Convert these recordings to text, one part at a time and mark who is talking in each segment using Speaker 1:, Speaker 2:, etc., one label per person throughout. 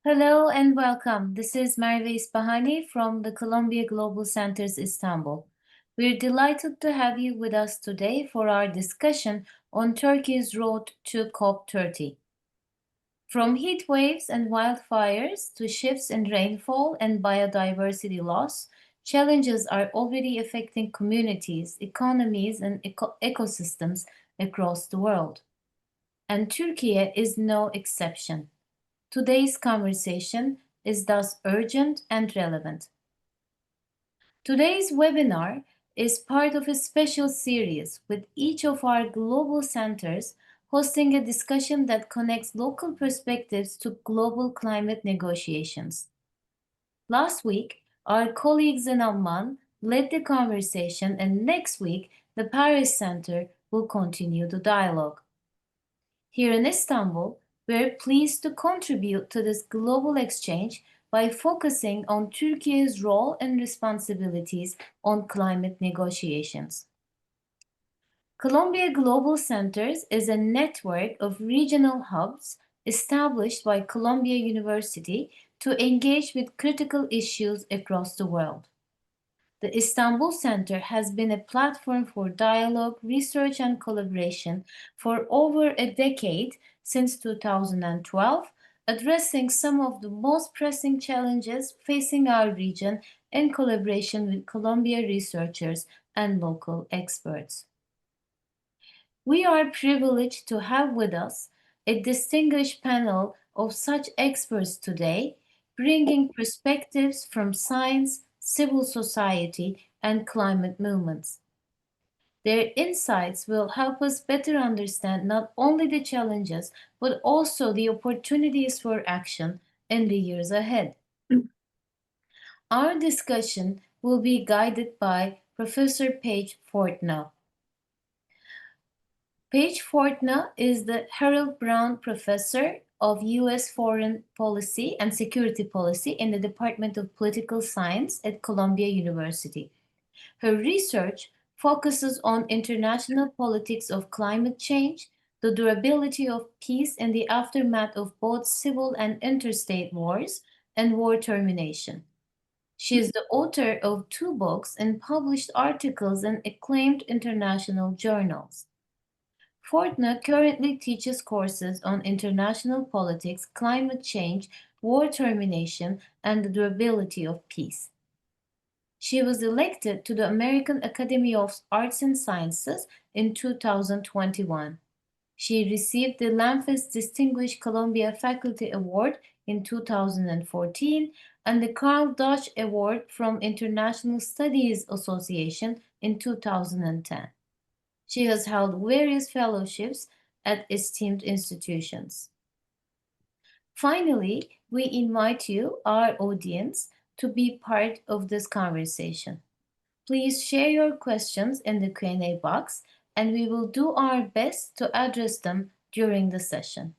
Speaker 1: Hello and welcome. This is Merve Isbahani from the Columbia Global Centers Istanbul. We're delighted to have you with us today for our discussion on Turkey's road to COP30. From heat waves and wildfires to shifts in rainfall and biodiversity loss, challenges are already affecting communities, economies, and ecosystems across the world. And Turkey is no exception. Today's conversation is thus urgent and relevant. Today's webinar is part of a special series with each of our global centers hosting a discussion that connects local perspectives to global climate negotiations. Last week, our colleagues in Amman led the conversation, and next week, the Paris Center will continue the dialogue. Here in Istanbul, we're pleased to contribute to this global exchange by focusing on Turkey's role and responsibilities on climate negotiations. Columbia Global Centers is a network of regional hubs established by Columbia University to engage with critical issues across the world. The Istanbul Center has been a platform for dialogue, research, and collaboration for over a decade, since 2012, addressing some of the most pressing challenges facing our region in collaboration with Columbia researchers and local experts. We are privileged to have with us a distinguished panel of such experts today, bringing perspectives from science, civil society, and climate movements. Their insights will help us better understand not only the challenges, but also the opportunities for action in the years ahead. Our discussion will be guided by Professor Paige Fortna. Paige Fortna is the Harold Brown Professor of U.S. Foreign Policy and Security Policy in the Department of Political Science at Columbia University. Her research focuses on international politics of climate change, the durability of peace in the aftermath of both civil and interstate wars, and war termination. She is the author of 2 books and published articles in acclaimed international journals. Fortna currently teaches courses on international politics, climate change, war termination, and the durability of peace. She was elected to the American Academy of Arts and Sciences in 2021. She received the Lamphus Distinguished Columbia Faculty Award in 2014 and the Karl Dutch Award from International Studies Association in 2010. She has held various fellowships at esteemed institutions. Finally, we invite you, our audience, to be part of this conversation. Please share your questions in the Q&A box, and we will do our best to address them during the session.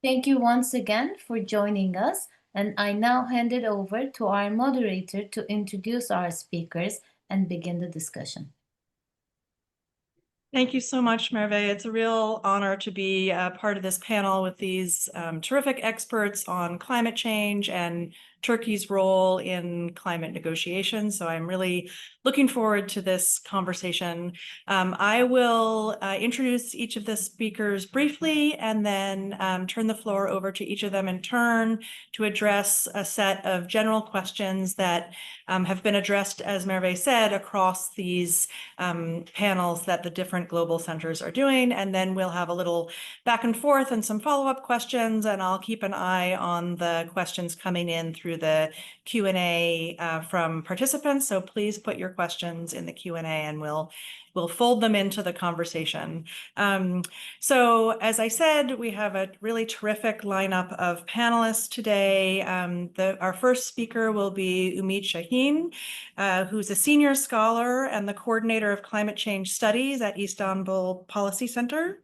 Speaker 1: Thank you once again for joining us, and I now hand it over to our moderator to introduce our speakers and begin the discussion.
Speaker 2: Thank you so much, Merve. It's a real honor to be part of this panel with these terrific experts on climate change and Turkey's role in climate negotiations. So I'm really looking forward to this conversation. I will introduce each of the speakers briefly and then turn the floor over to each of them in turn to address a set of general questions that have been addressed, as Merve said, across these panels that the different global centers are doing. And then we'll have a little back and forth and some follow-up questions, and I'll keep an eye on the questions coming in through the Q&A from participants. So please put your questions in the Q&A and we'll fold them into the conversation. So as I said, we have a really terrific lineup of panelists today. Our first speaker will be Umit Şahin, who's a senior scholar and the coordinator of climate change studies at Istanbul Policy Center.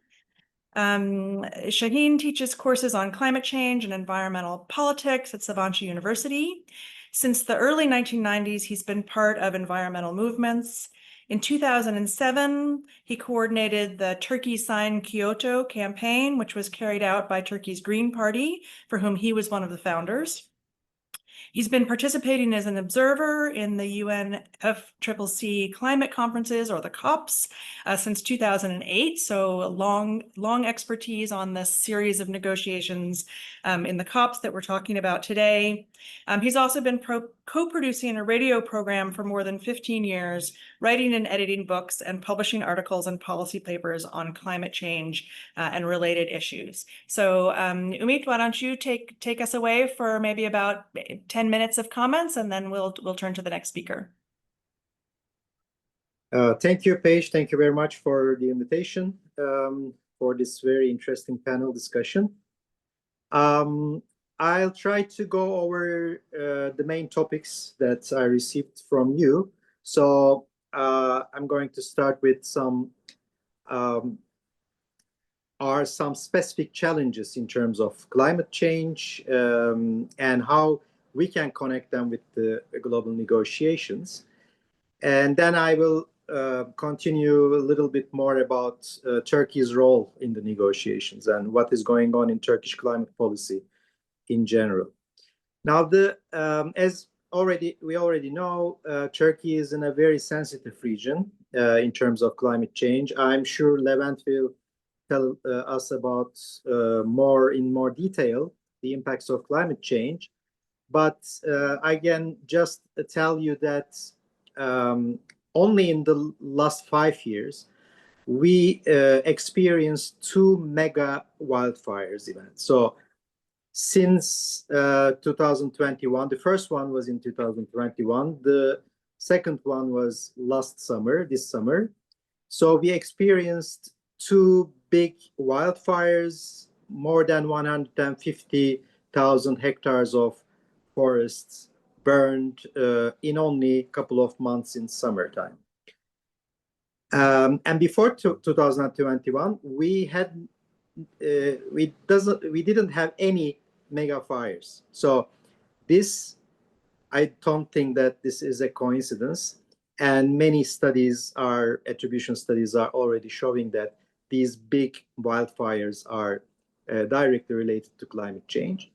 Speaker 2: Şahin teaches courses on climate change and environmental politics at Sabancı University. Since the early 1990s, he's been part of environmental movements. In 2007, he coordinated the Turkey Sign Kyoto campaign, which was carried out by Turkey's Green Party, for whom he was one of the founders. He's been participating as an observer in the UNFCCC climate conferences, or the COPs, since 2008. So long expertise on this series of negotiations in the COPs that we're talking about today. He's also been co-producing a radio program for more than 15 years, writing and editing books and publishing articles and policy papers on climate change and related issues. So Umit, why don't you take us away for maybe about 10 minutes of comments, and then we'll turn to the next speaker.
Speaker 3: Thank you, Paige. Thank you very much for the invitation for this very interesting panel discussion. I'll try to go over the main topics that I received from you. So I'm going to start with some specific challenges in terms of climate change and how we can connect them with the global negotiations. And then I will continue a little bit more about Turkey's role in the negotiations and what is going on in Turkish climate policy in general. Now, as we already know, Turkey is in a very sensitive region in terms of climate change. I'm sure Levent will tell us about in more detail the impacts of climate change. But I can just tell you that only in the last 5 years, we experienced 2 mega wildfires events. So since 2021, the first one was in 2021, the second one was this summer. So we experienced 2 big wildfires, more than 150,000 hectares of forests burned in only a couple of months in summertime. And before 2021, we didn't have any mega fires. So I don't think that this is a coincidence. And many attribution studies are already showing that these big wildfires are directly related to climate change.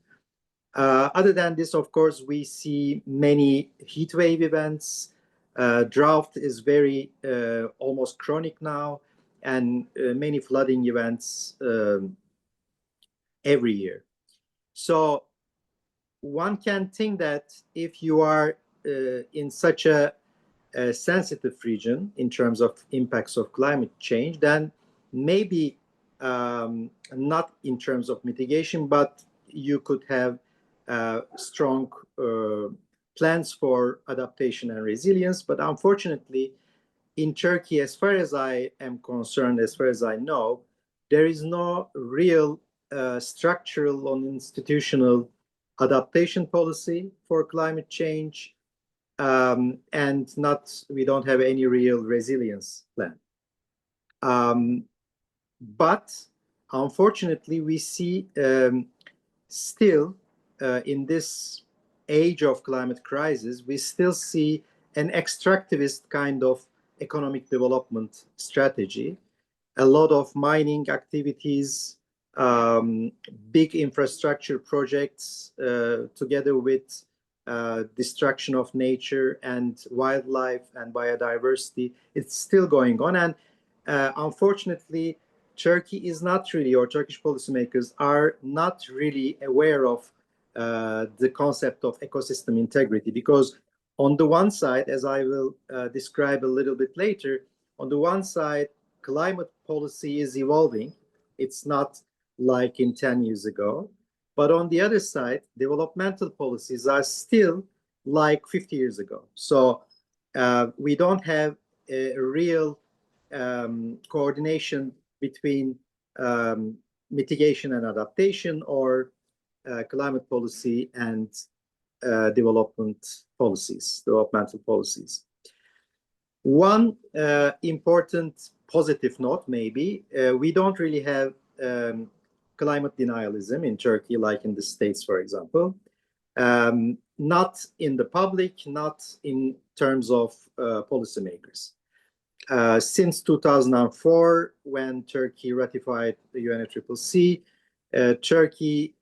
Speaker 3: Other than this, of course, we see many heat wave events. Drought is very almost chronic now, and many flooding events every year. So one can think that if you are in such a sensitive region in terms of impacts of climate change, then maybe not in terms of mitigation, but you could have strong plans for adaptation and resilience. But unfortunately, in Turkey, as far as I am concerned, as far as I know, there is no real structural or institutional adaptation policy for climate change, and we don't have any real resilience plan. But unfortunately, we see still in this age of climate crisis, we still see an extractivist kind of economic development strategy. A lot of mining activities, big infrastructure projects, together with destruction of nature and wildlife and biodiversity, it's still going on. And unfortunately, Turkey is not really, or Turkish policymakers are not really aware of the concept of ecosystem integrity, because on the one side, as I will describe a little bit later, on the one side, climate policy is evolving. It's not like in 10 years ago. But on the other side, developmental policies are still like 50 years ago. So we don't have a real coordination between mitigation and adaptation, or climate policy and developmental policies. One important positive note, maybe, we don't really have climate denialism in Turkey, like in the States, for example. Not in the public, not in terms of policymakers. Since 2004, when Turkey ratified the UNFCCC, Turkey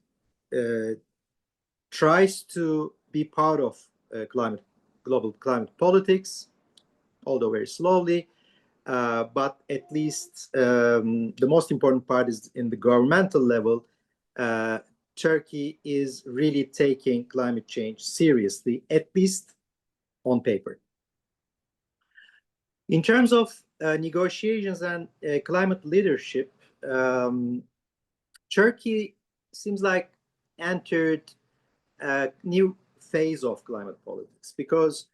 Speaker 3: tries to be part of global climate politics, although very slowly. But at least the most important part is in the governmental level. Turkey is really taking climate change seriously, at least on paper. In terms of negotiations and climate leadership, Turkey seems like entered a new phase of climate politics because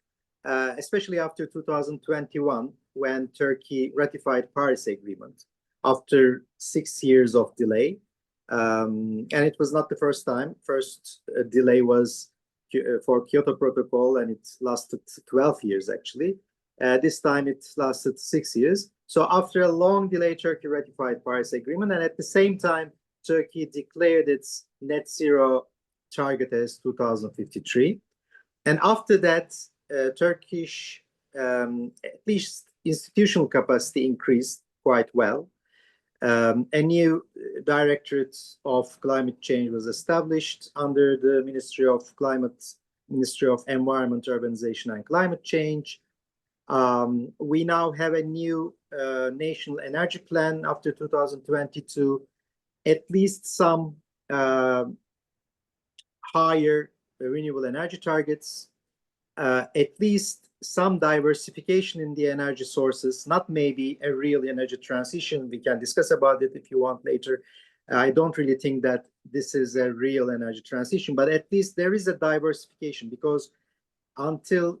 Speaker 3: especially after 2021, when Turkey ratified Paris Agreement after 6 years of delay, and it was not the first time. First delay was for Kyoto Protocol, and it lasted 12 years actually. This time it lasted 6 years. So after a long delay, Turkey ratified Paris Agreement, and at the same time, Turkey declared its net zero target as 2053. And after that, Turkish, at least institutional capacity increased quite well. A new Directorate of Climate Change was established under the Ministry of Environment, Urbanization and Climate Change. We now have a new national energy plan after 2022, at least some higher renewable energy targets, at least some diversification in the energy sources, not maybe a real energy transition. We can discuss about it if you want later. I don't really think that this is a real energy transition, but at least there is a diversification, because until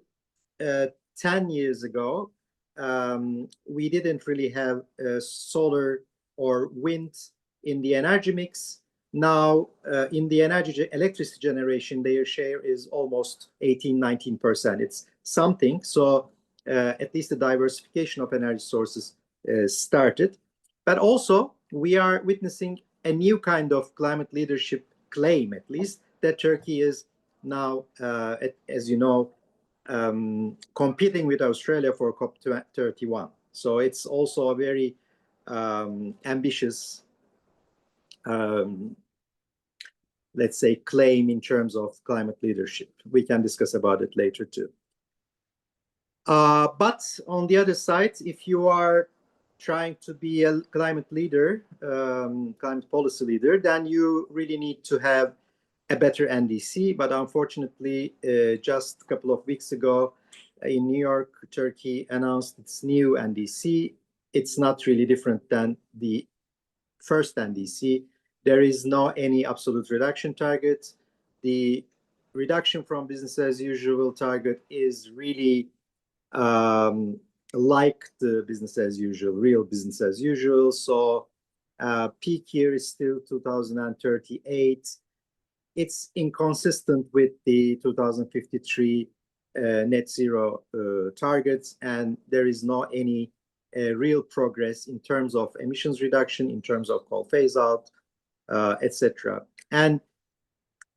Speaker 3: 10 years ago, we didn't really have solar or wind in the energy mix. Now, in the electricity generation, their share is almost 18-19%. It's something. So at least the diversification of energy sources started. But also, we are witnessing a new kind of climate leadership claim, at least, that Turkey is now, as you know, competing with Australia for COP31. So it's also a very ambitious let's say, claim in terms of climate leadership. We can discuss about it later too. But on the other side, if you are trying to be a climate leader, climate policy leader, then you really need to have a better NDC. But unfortunately, just a couple of weeks ago in New York, Turkey announced its new NDC. It's not really different than the first NDC. There is no any absolute reduction target. The reduction from business as usual target is really like the business as usual, real business as usual. So peak year is still 2038. It's inconsistent with the 2053 net zero targets, and there is no any real progress in terms of emissions reduction, in terms of coal phase out, etc. And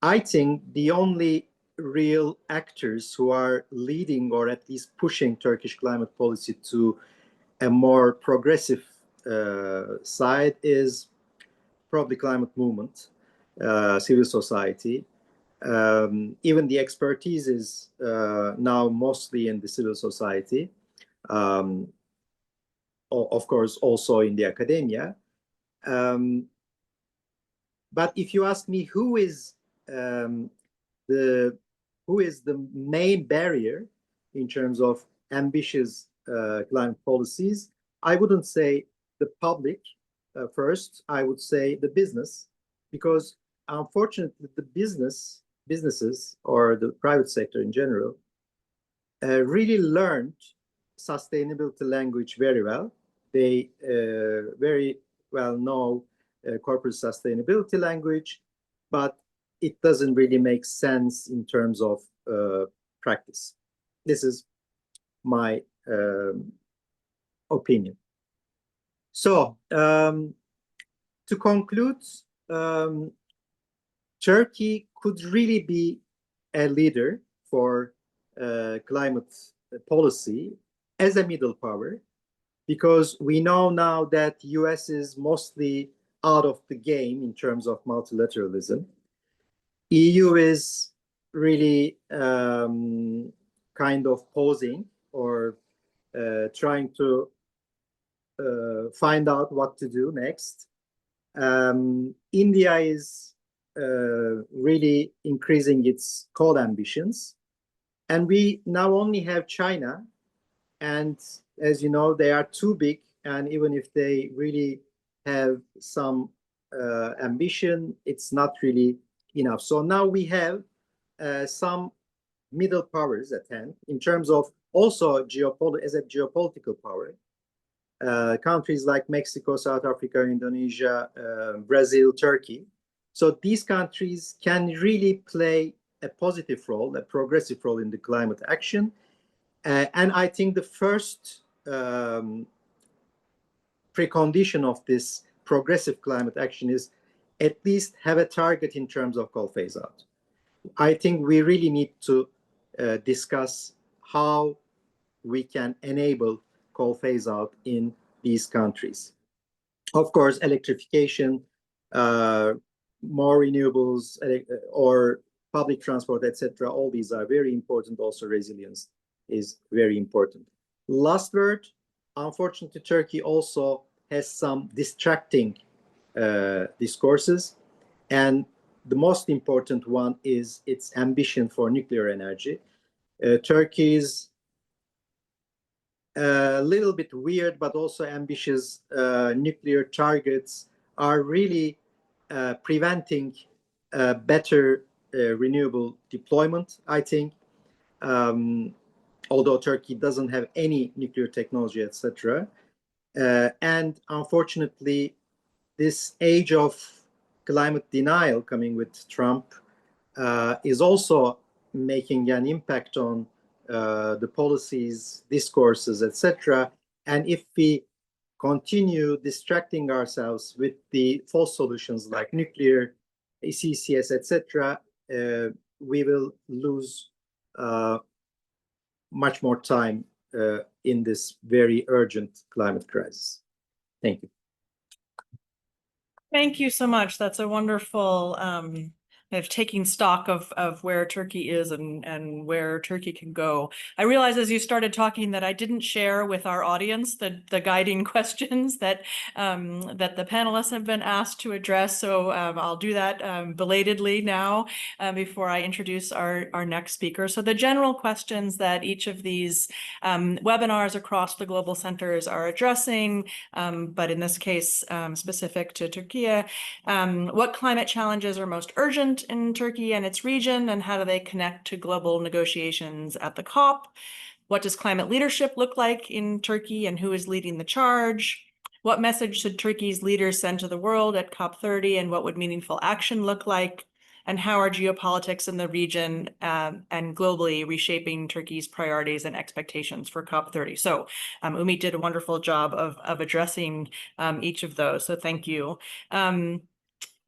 Speaker 3: I think the only real actors who are leading or at least pushing Turkish climate policy to a more progressive side is probably climate movement, civil society. Even the expertise is now mostly in the civil society. Of course, also in the academia. But if you ask me who is the main barrier in terms of ambitious climate policies, I wouldn't say the public first. I would say the business, because unfortunately the businesses or the private sector in general really learned sustainability language very well. They very well know corporate sustainability language, but it doesn't really make sense in terms of practice. This is my opinion. So to conclude, Turkey could really be a leader for climate policy as a middle power. because we know now that US is mostly out of the game in terms of multilateralism. EU is really kind of pausing or trying to find out what to do next. India is really increasing its coal ambitions. And we now only have China. And as you know, they are too big. And even if they really have some ambition, it's not really enough. So now we have some middle powers at hand in terms of also as a geopolitical power. Countries like Mexico, South Africa, Indonesia, Brazil, Turkey. So these countries can really play a positive role, a progressive role in the climate action. And I think the first precondition of this progressive climate action is at least have a target in terms of coal phase out. I think we really need to discuss how we can enable coal phase out in these countries. Of course, electrification, more renewables, or public transport, etc. All these are very important. Also, resilience is very important. Last word, unfortunately, Turkey also has some distracting discourses. And the most important one is its ambition for nuclear energy. Turkey's a little bit weird, but also ambitious nuclear targets are really preventing better renewable deployment, I think. Although Turkey doesn't have any nuclear technology, etc. And unfortunately, this age of climate denial coming with Trump is also making an impact on the policies, discourses, etc. And if we continue distracting ourselves with the false solutions like nuclear, CCS, etc., we will lose much more time in this very urgent climate crisis. Thank you.
Speaker 2: Thank you so much. That's a wonderful of taking stock of where Turkey is and where Turkey can go. I realized as you started talking that I didn't share with our audience the guiding questions that that the panelists have been asked to address. So I'll do that belatedly now before I introduce our next speaker. So the general questions that each of these webinars across the global centers are addressing, but in this case specific to Turkey, what climate challenges are most urgent in Turkey and its region, and how do they connect to global negotiations at the COP? What does climate leadership look like in Turkey, and who is leading the charge? What message should Turkey's leaders send to the world at COP30, and what would meaningful action look like? And how are geopolitics in the region and globally reshaping Turkey's priorities and expectations for COP30? So Umit did a wonderful job of addressing each of those, so thank you.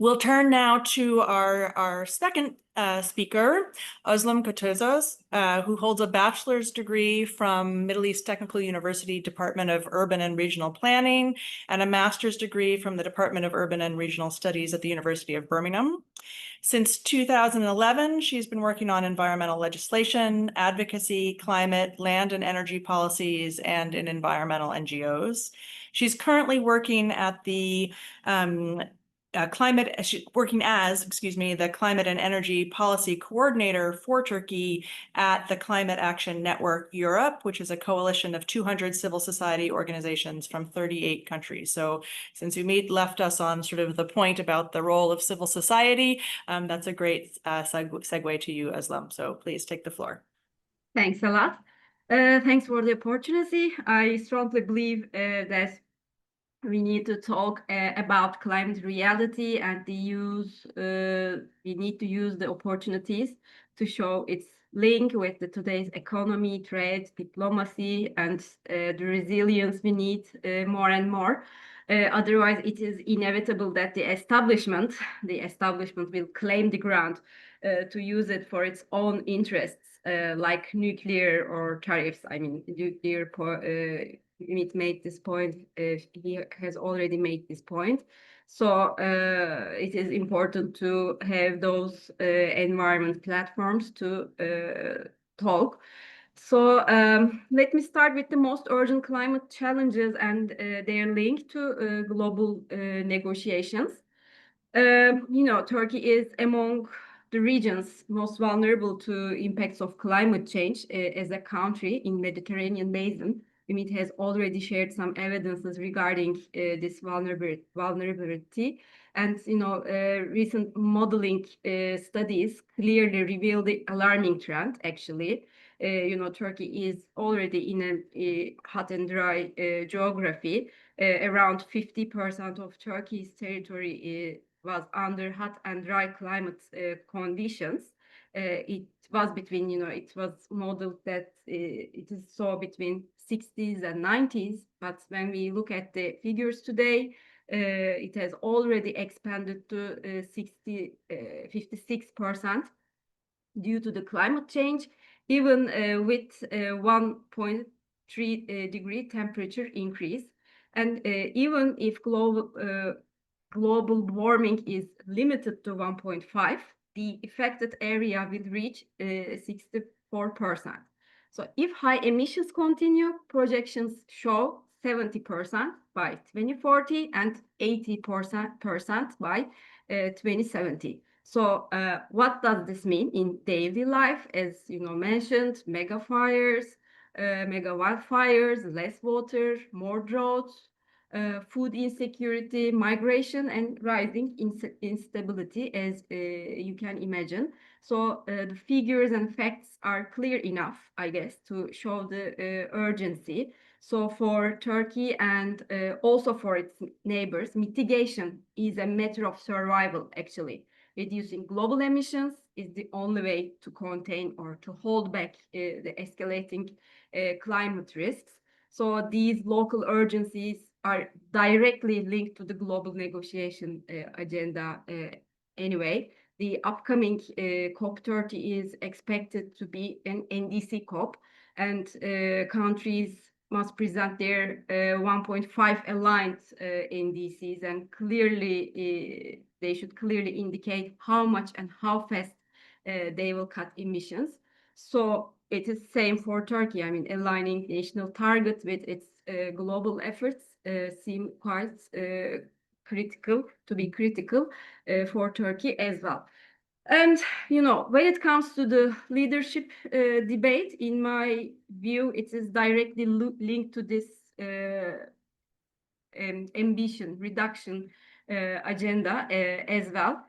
Speaker 2: We'll turn now to our second speaker, Özlem Kutuzos, who holds a bachelor's degree from Middle East Technical University Department of Urban and Regional Planning and a master's degree from the Department of Urban and Regional Studies at the University of Birmingham. Since 2011, she's been working on environmental legislation, advocacy, climate, land and energy policies, and in environmental NGOs. She's currently working at the the Climate and Energy Policy Coordinator for Turkey at the Climate Action Network Europe, which is a coalition of 200 civil society organizations from 38 countries. So since Umit left us on sort of the point about the role of civil society, that's a great segue to you, Özlem. So please take the floor.
Speaker 4: Thanks a lot. Thanks for the opportunity. I strongly believe that we need to talk about climate reality and we need to use the opportunities to show its link with today's economy, trade, diplomacy, and the resilience we need more and more. Otherwise, it is inevitable that the establishment will claim the ground to use it for its own interests, like nuclear or tariffs. I mean, nuclear Ümit made this point. He has already made this point. So it is important to have those environment platforms to talk. So let me start with the most urgent climate challenges and their link to global negotiations. Turkey is among the regions most vulnerable to impacts of climate change as a country in Mediterranean basin. Ümit has already shared some evidences regarding this vulnerability. And, recent modeling studies clearly reveal the alarming trend, actually. Turkey is already in a hot and dry geography. Around 50% of Turkey's territory was under hot and dry climate conditions. It was between, it was modeled that it is so between 60s and 90s, but when we look at the figures today, it has already expanded to 56% due to the climate change, even with 1.3 degree temperature increase. And even if global warming is limited to 1.5, the affected area will reach 64%. So if high emissions continue, projections show 70% by 2040 and 80% by 2070. So what does this mean in daily life? As mentioned, mega fires, mega wildfires, less water, more droughts, food insecurity, migration, and rising instability, as you can imagine. So the figures and facts are clear enough, I guess, to show the urgency. So for Turkey and also for its neighbors, mitigation is a matter of survival, actually. Reducing global emissions is the only way to contain or to hold back the escalating climate risks. So these local urgencies are directly linked to the global negotiation agenda anyway. The upcoming COP30 is expected to be an NDC COP, and countries must present their 1.5 aligned NDCs, and clearly they should clearly indicate how much and how fast they will cut emissions. So it is same for Turkey. I mean, aligning national targets with its global efforts seem quite critical for Turkey as well. And, when it comes to the leadership debate, in my view, it is directly linked to this ambition reduction agenda as well.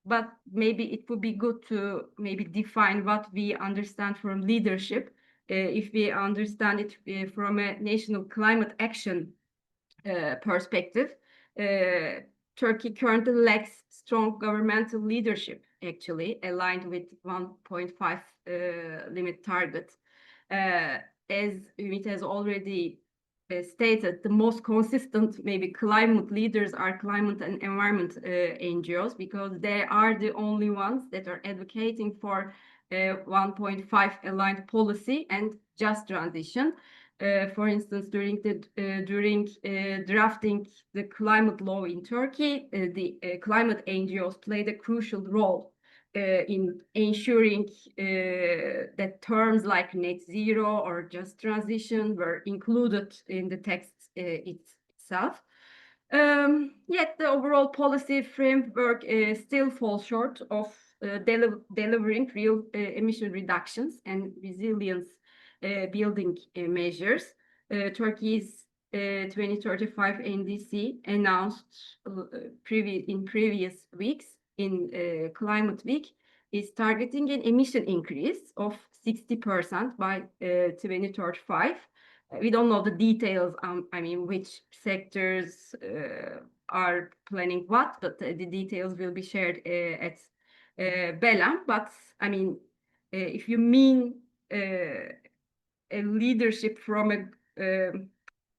Speaker 4: But maybe it would be good to maybe define what we understand from leadership. If we understand it from a national climate action perspective, Turkey currently lacks strong governmental leadership, actually, aligned with 1.5 limit target. As Ümit has already stated, the most consistent maybe climate leaders are climate and environment NGOs, because they are the only ones that are advocating for 1.5 aligned policy and just transition. For instance, during drafting the climate law in Turkey, the climate NGOs played a crucial role in ensuring that terms like net zero or just transition were included in the text itself. Yet the overall policy framework still falls short of delivering real emission reductions and resilience building measures. Turkey's 2035 NDC announced in previous weeks in Climate Week is targeting an emission increase of 60% by 2035. We don't know the details, which sectors are planning what, but the details will be shared at Belam. But if you mean a leadership from a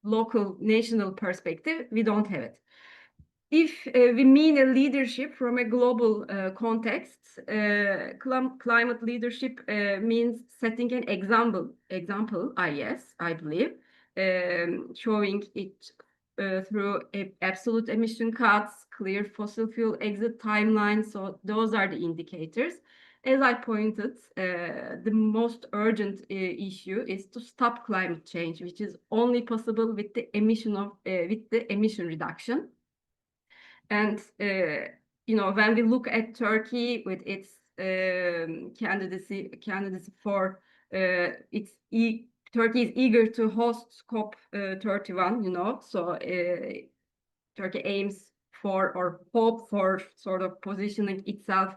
Speaker 4: local national perspective, we don't have it. if we mean a leadership from a global context, climate leadership means setting an example, I believe, showing it through absolute emission cuts, clear fossil fuel exit timelines. So those are the indicators. As I pointed, the most urgent issue is to stop climate change, which is only possible with the emission reduction. And when we look at Turkey with its candidacy for Turkey is eager to host COP31. So Turkey aims for or hope for sort of positioning itself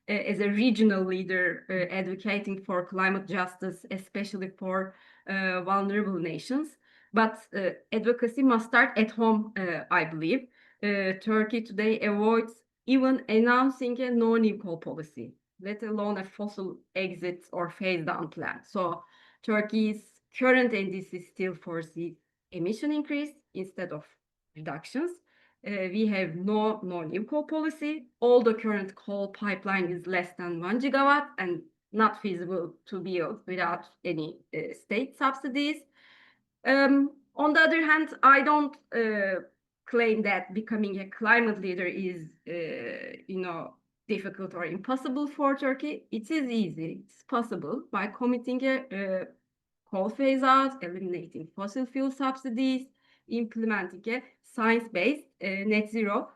Speaker 4: as a regional leader advocating for climate justice, especially for vulnerable nations. But advocacy must start at home, I believe. Turkey today avoids even announcing a no new coal policy, let alone a fossil exit or phase down plan. So Turkey's current NDC still foresees emission increase instead of reductions. We have no new coal policy. All the current coal pipeline is less than 1 gigawatt and not feasible to build without any state subsidies. On the other hand, I don't claim that becoming a climate leader is, difficult or impossible for Turkey. It is easy. It's possible by committing a coal phase out, eliminating fossil fuel subsidies, implementing a science-based net zero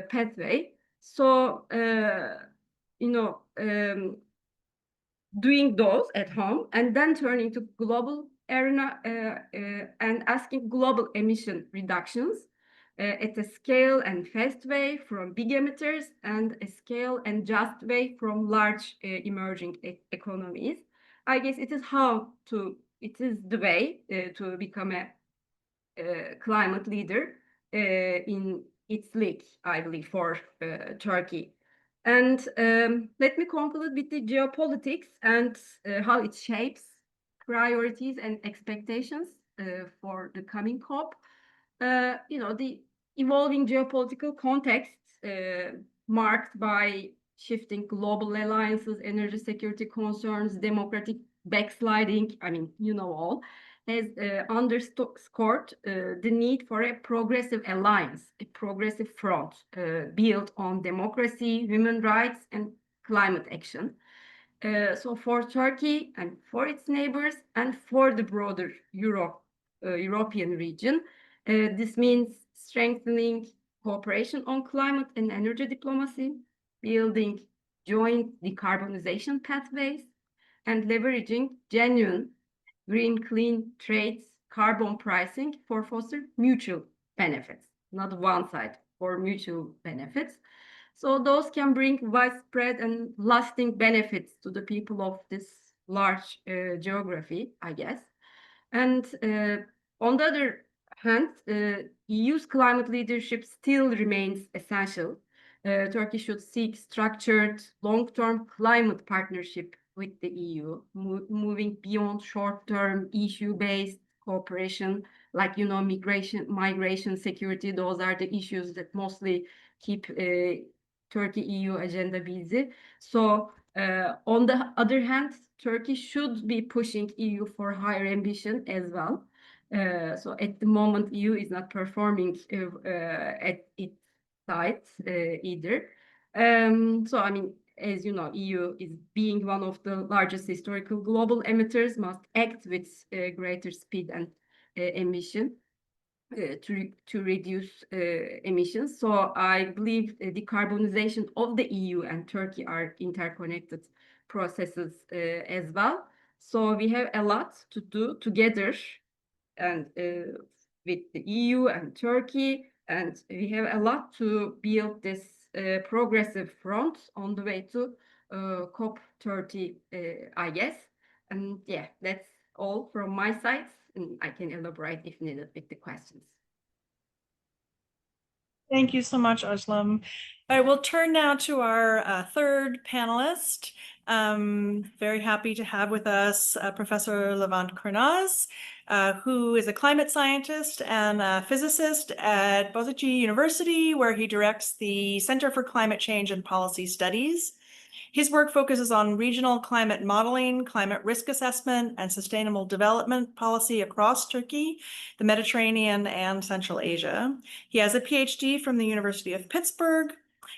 Speaker 4: pathway. So, doing those at home and then turning to global arena and asking global emission reductions at a scale and fast way from big emitters and a scale and just way from large emerging economies. I guess it is the way to become a climate leader in its league, I believe, for Turkey. And let me conclude with the geopolitics and how it shapes priorities and expectations for the coming COP. The evolving geopolitical context marked by shifting global alliances, energy security concerns, democratic backsliding, all, has underscored the need for a progressive alliance, a progressive front built on democracy, human rights, and climate action. So for Turkey and for its neighbors and for the broader European region, this means strengthening cooperation on climate and energy diplomacy, building joint decarbonization pathways, and leveraging genuine green clean trades, carbon pricing for foster mutual benefits, not one side, for mutual benefits. So those can bring widespread and lasting benefits to the people of this large geography, I guess. And on the other hand, EU's climate leadership still remains essential. Turkey should seek structured long-term climate partnership with the EU, moving beyond short-term issue-based cooperation, like, migration, security. Those are the issues that mostly keep Turkey-EU agenda busy. So on the other hand, Turkey should be pushing EU for higher ambition as well. So at the moment, EU is not performing at its side either. So, as you know, EU is being one of the largest historical global emitters, must act with greater speed and ambition to reduce emissions. So I believe decarbonization of the EU and Turkey are interconnected processes as well. So we have a lot to do together and with the EU and Turkey, and we have a lot to build this progressive front on the way to COP30, I guess. And yeah, that's all from my side, and I can elaborate if needed with the questions.
Speaker 2: Thank you so much, Özlem. I will turn now to our third panelist, Very happy to have with us Professor Levent Kornaz, who is a climate scientist and a physicist at Boğaziçi University, where he directs the Center for Climate Change and Policy Studies. His work focuses on regional climate modeling, climate risk assessment, and sustainable development policy across Turkey, the Mediterranean, and Central Asia. He has a PhD from the University of Pittsburgh.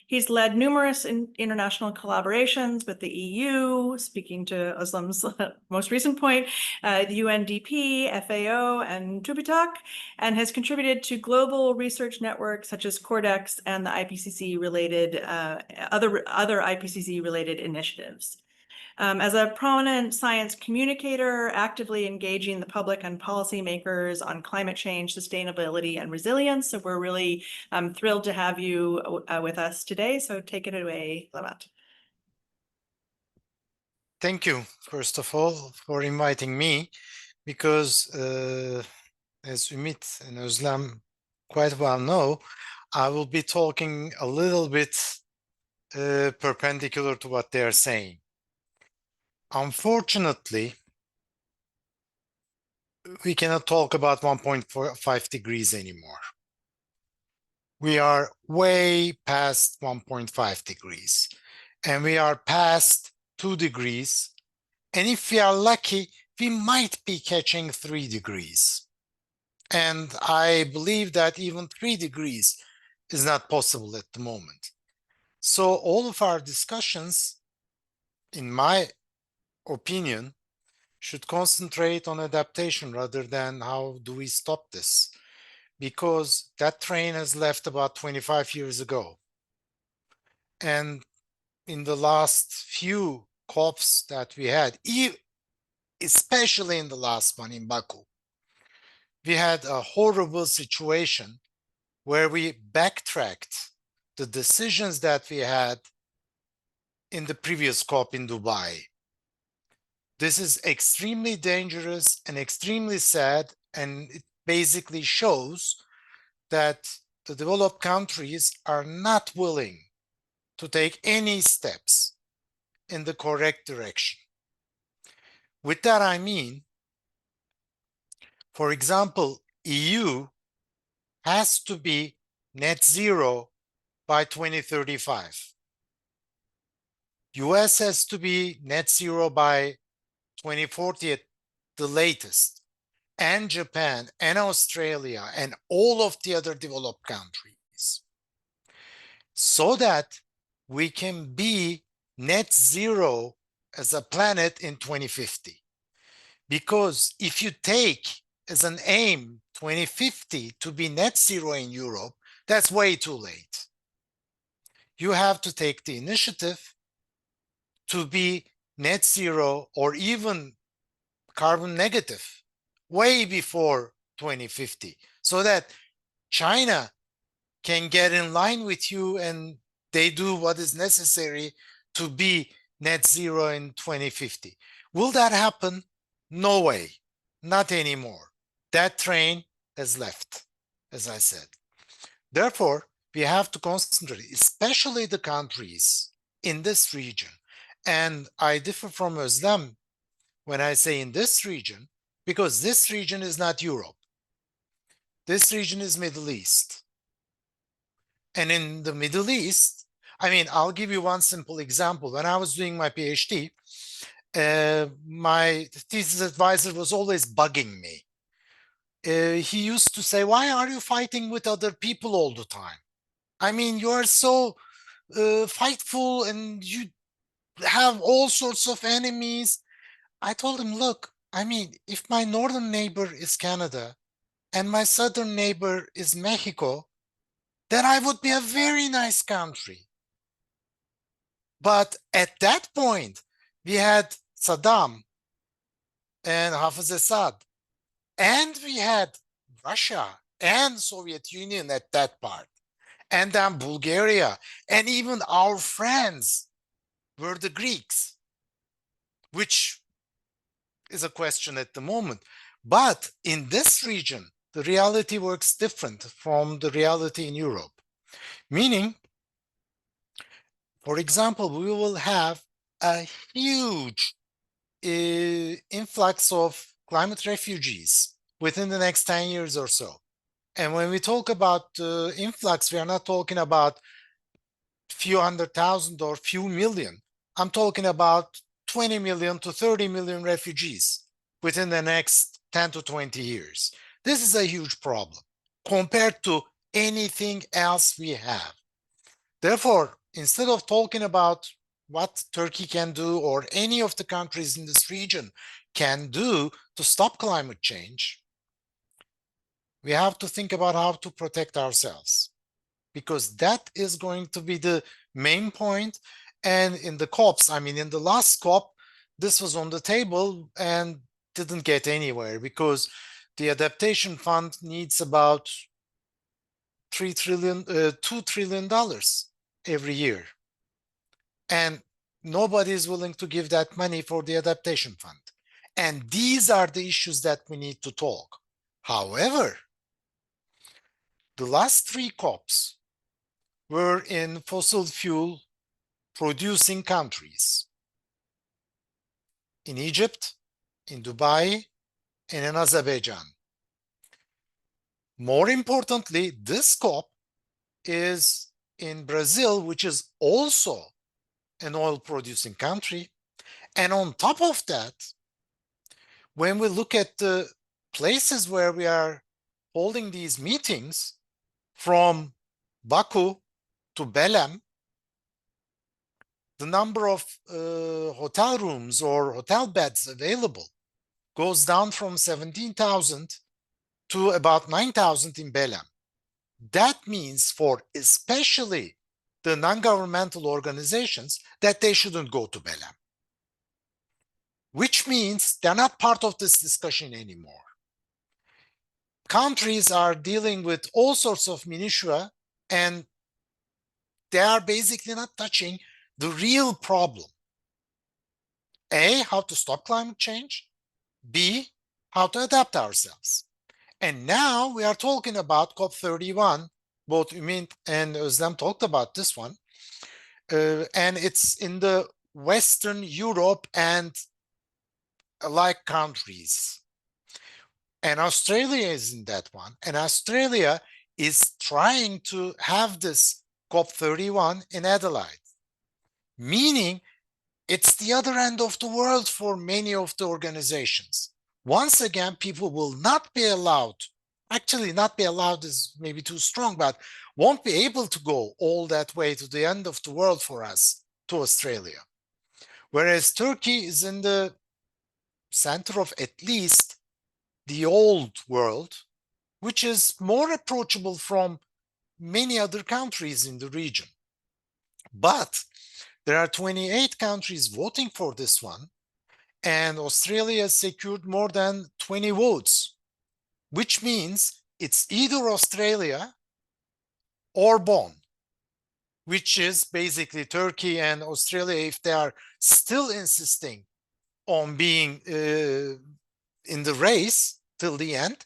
Speaker 2: He's led numerous international collaborations with the EU, speaking to Özlem's most recent point, the UNDP, FAO, and TÜBİTAK, and has contributed to global research networks such as Cordex and the IPCC-related, other IPCC-related initiatives. As a prominent science communicator, actively engaging the public and policymakers on climate change, sustainability, and resilience. So we're really thrilled to have you with us today. So take it away, Levent.
Speaker 5: Thank you, first of all, for inviting me, because as Ümit and Özlem quite well know, I will be talking a little bit perpendicular to what they are saying. Unfortunately, we cannot talk about 1.5 degrees anymore. We are way past 1.5 degrees, and we are past 2 degrees. And if we are lucky, we might be catching 3 degrees. And I believe that even 3 degrees is not possible at the moment. So all of our discussions, in my opinion, should concentrate on adaptation rather than how do we stop this, because that train has left about 25 years ago. And in the last few COPs that we had, especially in the last one in Baku, we had a horrible situation where we backtracked the decisions that we had in the previous COP in Dubai. This is extremely dangerous and extremely sad, and it basically shows that the developed countries are not willing to take any steps in the correct direction. With that, I mean, for example, EU has to be net zero by 2035. US has to be net zero by 2040 at the latest, and Japan and Australia and all of the other developed countries, so that we can be net zero as a planet in 2050. Because if you take as an aim 2050 to be net zero in Europe, that's way too late. You have to take the initiative to be net zero or even carbon negative way before 2050, so that China can get in line with you and they do what is necessary to be net zero in 2050. Will that happen? No way, not anymore. That train has left, as I said. Therefore, we have to concentrate, especially the countries in this region. And I differ from Özlem when I say in this region, because this region is not Europe. This region is Middle East. And in the Middle East, I mean, I'll give you one simple example. When I was doing my PhD, my thesis advisor was always bugging me. He used to say, why are you fighting with other people all the time? I mean, you are so fightful and you have all sorts of enemies. I told him, look, I mean, if my northern neighbor is Canada and my southern neighbor is Mexico, then I would be a very nice country. But at that point, we had Saddam and Hafez Assad, and we had Russia and Soviet Union at that part, and then Bulgaria, and even our friends were the Greeks, which is a question at the moment. But in this region, the reality works different from the reality in Europe. Meaning, for example, we will have a huge influx of climate refugees within the next 10 years or so. And when we talk about influx, we are not talking about few 100,000 or few million. I'm talking about 20 million to 30 million refugees within the next 10 to 20 years. This is a huge problem compared to anything else we have. Therefore, instead of talking about what Turkey can do or any of the countries in this region can do to stop climate change, we have to think about how to protect ourselves, because that is going to be the main point. And in the COPs, I mean, in the last COP, this was on the table and didn't get anywhere because the adaptation fund needs about $2 trillion every year. And nobody is willing to give that money for the adaptation fund. And these are the issues that we need to talk. However, the last 3 COPs were in fossil fuel producing countries. In Egypt, in Dubai, and in Azerbaijan. More importantly, this COP is in Brazil, which is also an oil producing country. And on top of that, when we look at the places where we are holding these meetings, from Baku to Belem, the number of hotel rooms or hotel beds available goes down from 17,000 to about 9,000 in Belem. That means for especially the non-governmental organizations that they shouldn't go to Belem, which means they're not part of this discussion anymore. Countries are dealing with all sorts of minutiae, and they are basically not touching the real problem. A, how to stop climate change. B, how to adapt ourselves. And now we are talking about COP31. Both Ümit and Özlem talked about this one. And it's in the Western Europe and alike countries. And Australia is in that one. And Australia is trying to have this COP31 in Adelaide, meaning it's the other end of the world for many of the organizations. Once again, people will not be allowed, actually not be allowed is maybe too strong, but won't be able to go all that way to the end of the world for us, to Australia. Whereas Turkey is in the center of at least the old world, which is more approachable from many other countries in the region. But there are 28 countries voting for this one, and Australia secured more than 20 votes, which means it's either Australia or Bonn, which is basically Turkey and Australia. If they are still insisting on being in the race till the end,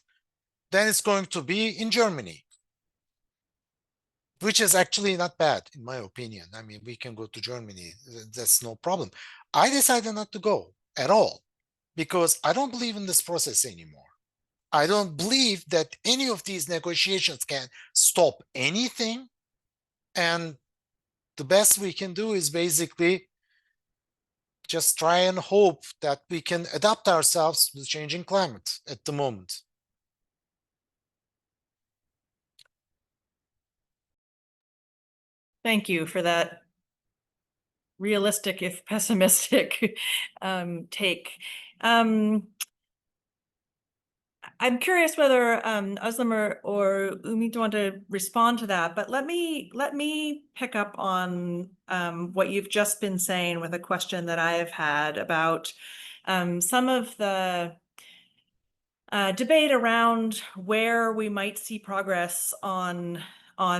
Speaker 5: then it's going to be in Germany, which is actually not bad, in my opinion. I mean, we can go to Germany. That's no problem. I decided not to go at all because I don't believe in this process anymore. I don't believe that any of these negotiations can stop anything. And the best we can do is basically just try and hope that we can adapt ourselves to the changing climate at the moment.
Speaker 2: Thank you for that realistic, if pessimistic, take. I'm curious whether Özlem or Ümit want to respond to that, but let me pick up on what you've just been saying with a question that I have had about some of the debate around where we might see progress on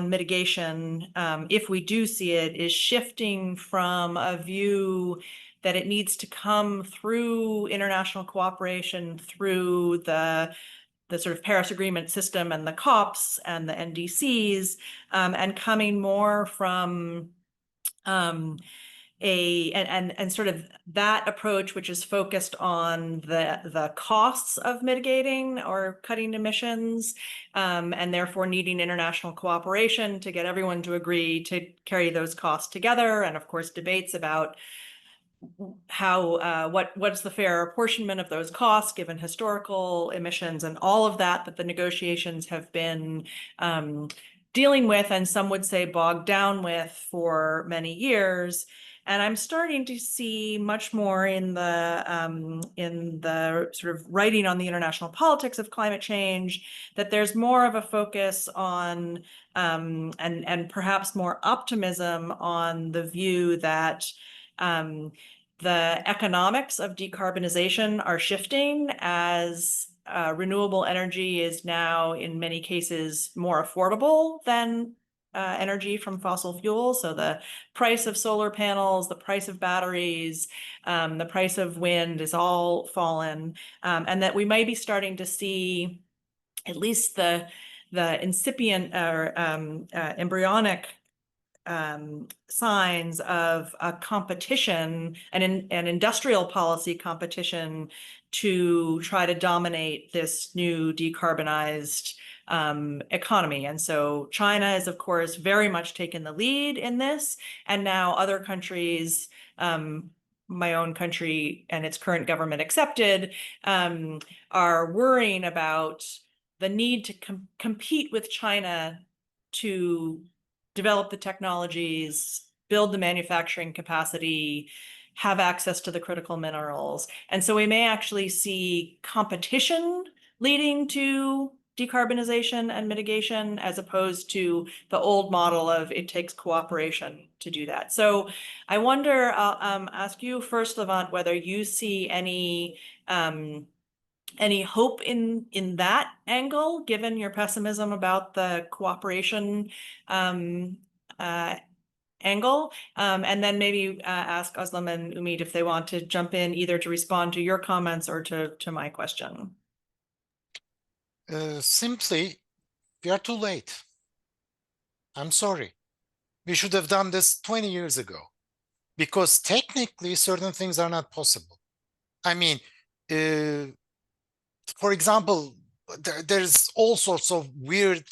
Speaker 2: mitigation, if we do see it, is shifting from a view that it needs to come through international cooperation, through the sort of Paris Agreement system and the COPs and the NDCs, and coming more from and sort of that approach, which is focused on the costs of mitigating or cutting emissions, and therefore needing international cooperation to get everyone to agree to carry those costs together, and of course debates about how what's the fair apportionment of those costs given historical emissions and all of that the negotiations have been dealing with, and some would say bogged down with, for many years. And I'm starting to see much more in the sort of writing on the international politics of climate change, that there's more of a focus on and perhaps more optimism on the view that the economics of decarbonization are shifting as renewable energy is now in many cases more affordable than energy from fossil fuels. So the price of solar panels, the price of batteries, the price of wind is all fallen, and that we might be starting to see at least the incipient or embryonic signs of a competition, an industrial policy competition to try to dominate this new decarbonized economy. And so China is, of course, very much taken the lead in this. And now other countries, my own country and its current government accepted, are worrying about the need to compete with China to develop the technologies, build the manufacturing capacity, have access to the critical minerals. And so we may actually see competition leading to decarbonization and mitigation, as opposed to the old model of it takes cooperation to do that. So I wonder, I'll ask you first, Levant, whether you see any hope in that angle, given your pessimism about the cooperation angle, and then maybe ask Özlem and Umid if they want to jump in, either to respond to your comments or to my question.
Speaker 5: Simply, we are too late. I'm sorry. We should have done this 20 years ago, because technically certain things are not possible. I mean, for example, there's all sorts of weird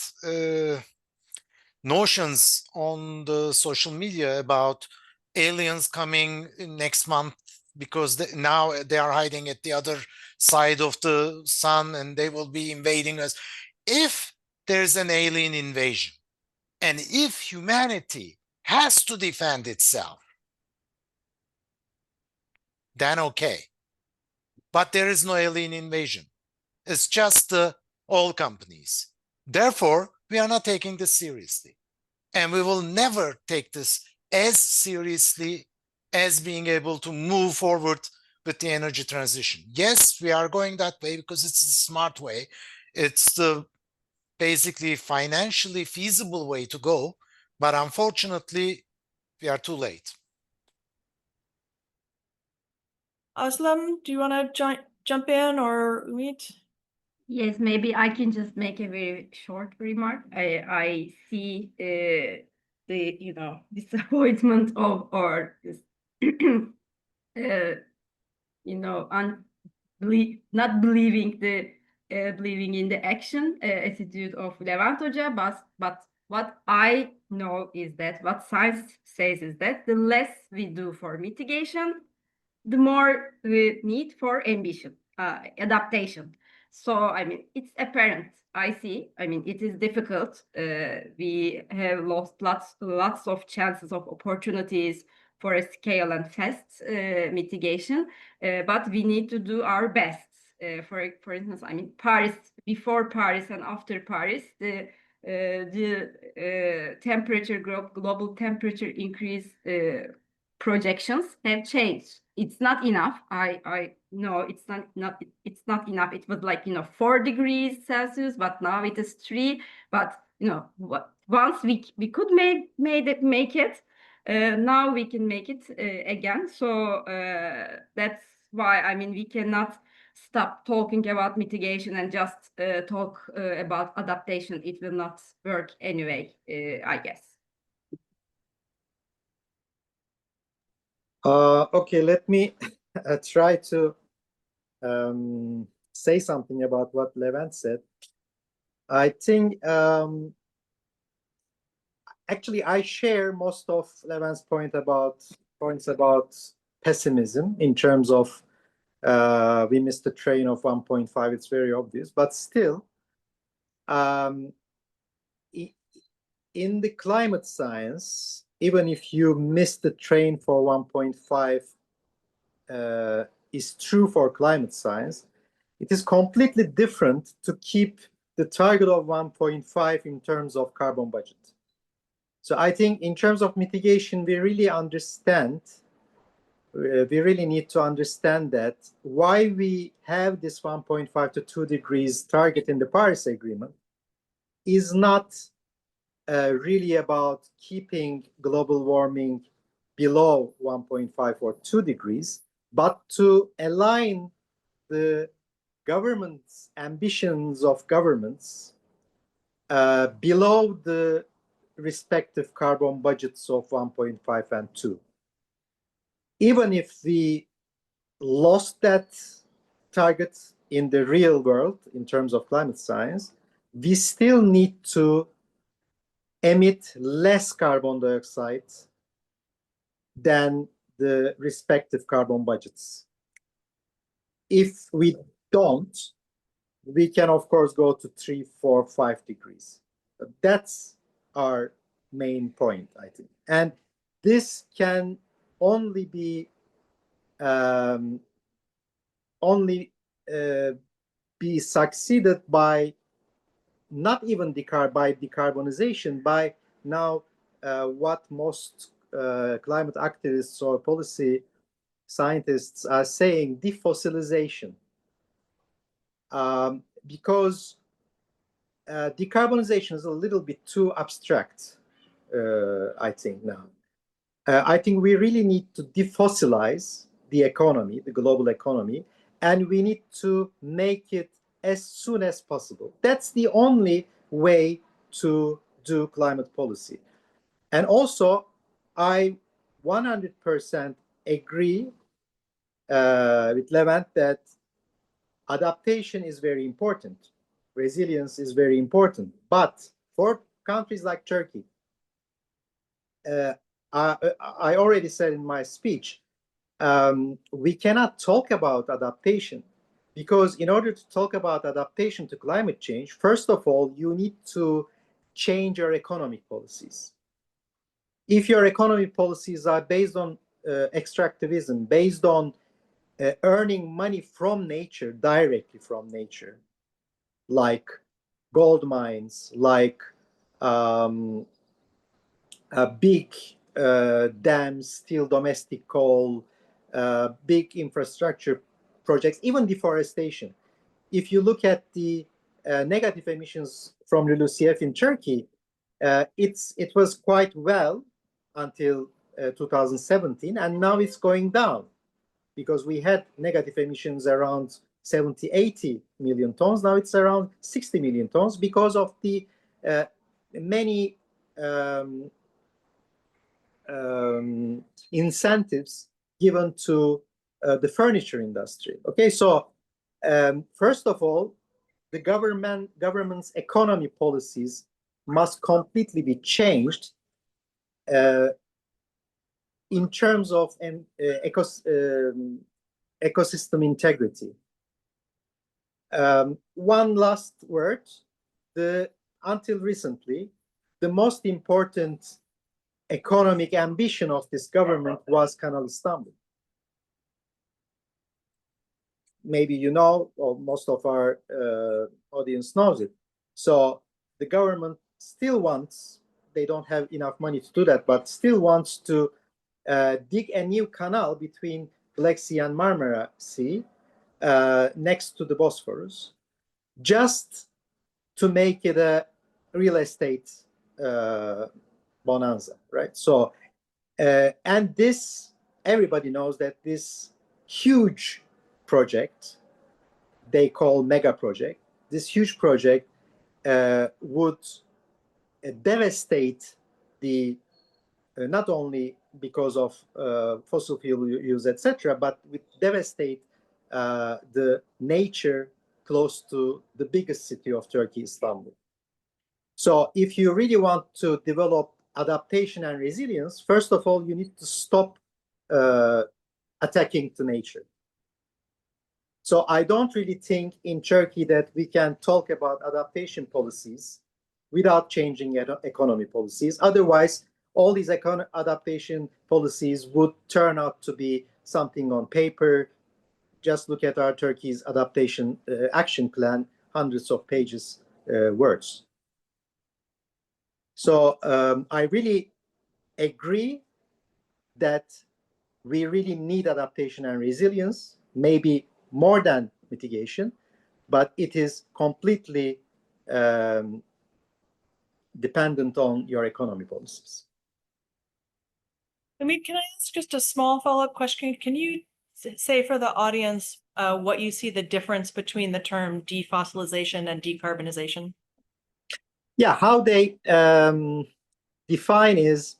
Speaker 5: notions on the social media about aliens coming next month, because now they are hiding at the other side of the sun and they will be invading us. If there's an alien invasion, and if humanity has to defend itself, then okay. But there is no alien invasion. It's just the oil companies. Therefore, we are not taking this seriously. And we will never take this as seriously as being able to move forward with the energy transition. Yes, we are going that way because it's a smart way. It's the basically financially feasible way to go. But unfortunately, we are too late.
Speaker 2: Özlem, do you want to jump in, or Umid?
Speaker 4: Yes, maybe I can just make a very short remark. I see the disappointment of, or this not believing in the action attitude of Levent Hoca, but what I know is that what science says is that the less we do for mitigation, the more we need for ambition, adaptation. So, I mean, it's apparent. I see. I mean, it is difficult. We have lost lots of chances of opportunities for a scale and fast mitigation, but we need to do our best. For instance, I mean, Paris, before Paris and after Paris, the temperature global temperature increase projections have changed. It's not enough. I know it's not enough. It was like 4 degrees Celsius, but now it is 3. But once we could make it, now we can make it again. So that's why, I mean, we cannot stop talking about mitigation and just talk about adaptation. It will not work anyway, I guess.
Speaker 3: Okay, let me try to say something about what Levent said. I think actually I share most of Levent's points about pessimism in terms of we missed the train of 1.5. It's very obvious, but still, in the climate science, even if you miss the train for 1.5 is true for climate science, it is completely different to keep the target of 1.5 in terms of carbon budget. So I think in terms of mitigation, we really need to understand that why we have this 1.5 to 2 degrees target in the Paris Agreement is not really about keeping global warming below 1.5 or 2 degrees, but to align the government's ambitions of governments below the respective carbon budgets of 1.5 and 2. Even if we lost that target in the real world in terms of climate science, we still need to emit less carbon dioxide than the respective carbon budgets. If we don't, we can of course go to 3, 4, 5 degrees. But that's our main point, I think. And this can only be succeeded by not even by decarbonization, by now what most climate activists or policy scientists are saying, defossilization. Because decarbonization is a little bit too abstract, I think now. I think we really need to defossilize the economy, the global economy, and we need to make it as soon as possible. That's the only way to do climate policy. And also, I 100% agree with Levent that adaptation is very important. Resilience is very important. But for countries like Turkey, I already said in my speech, we cannot talk about adaptation because in order to talk about adaptation to climate change, first of all, you need to change your economic policies. If your economic policies are based on extractivism, based on earning money from nature, directly from nature, like gold mines, like big dams, steel, domestic coal, big infrastructure projects, even deforestation. If you look at the negative emissions from LULUCF in Turkey, it was quite well until 2017, and now it's going down because we had negative emissions around 70, 80 million tons. Now it's around 60 million tons because of the many incentives given to the furniture industry. Okay, so first of all, the government's economy policies must completely be changed in terms of ecosystem integrity. One last word: until recently, the most important economic ambition of this government was Canal Istanbul. Maybe you know, or most of our audience knows it. So the government still wants, they don't have enough money to do that, but still wants to dig a new canal between Black Sea and Marmara Sea next to the Bosphorus, just to make it a real estate bonanza, right? So, and this, everybody knows that this huge project, they call mega project, this huge project would devastate the not only because of fossil fuel use, etc., but would devastate the nature close to the biggest city of Turkey, Istanbul. So if you really want to develop adaptation and resilience, first of all, you need to stop attacking the nature. So I don't really think in Turkey that we can talk about adaptation policies without changing economy policies. Otherwise, all these adaptation policies would turn out to be something on paper. Just look at our Turkey's adaptation action plan, hundreds of pages words. So I really agree that we really need adaptation and resilience, maybe more than mitigation, but it is completely dependent on your economy policies.
Speaker 2: I mean, can I ask just a small follow-up question? Can you say for the audience what you see the difference between the term defossilization and decarbonization?
Speaker 3: Yeah, how they define is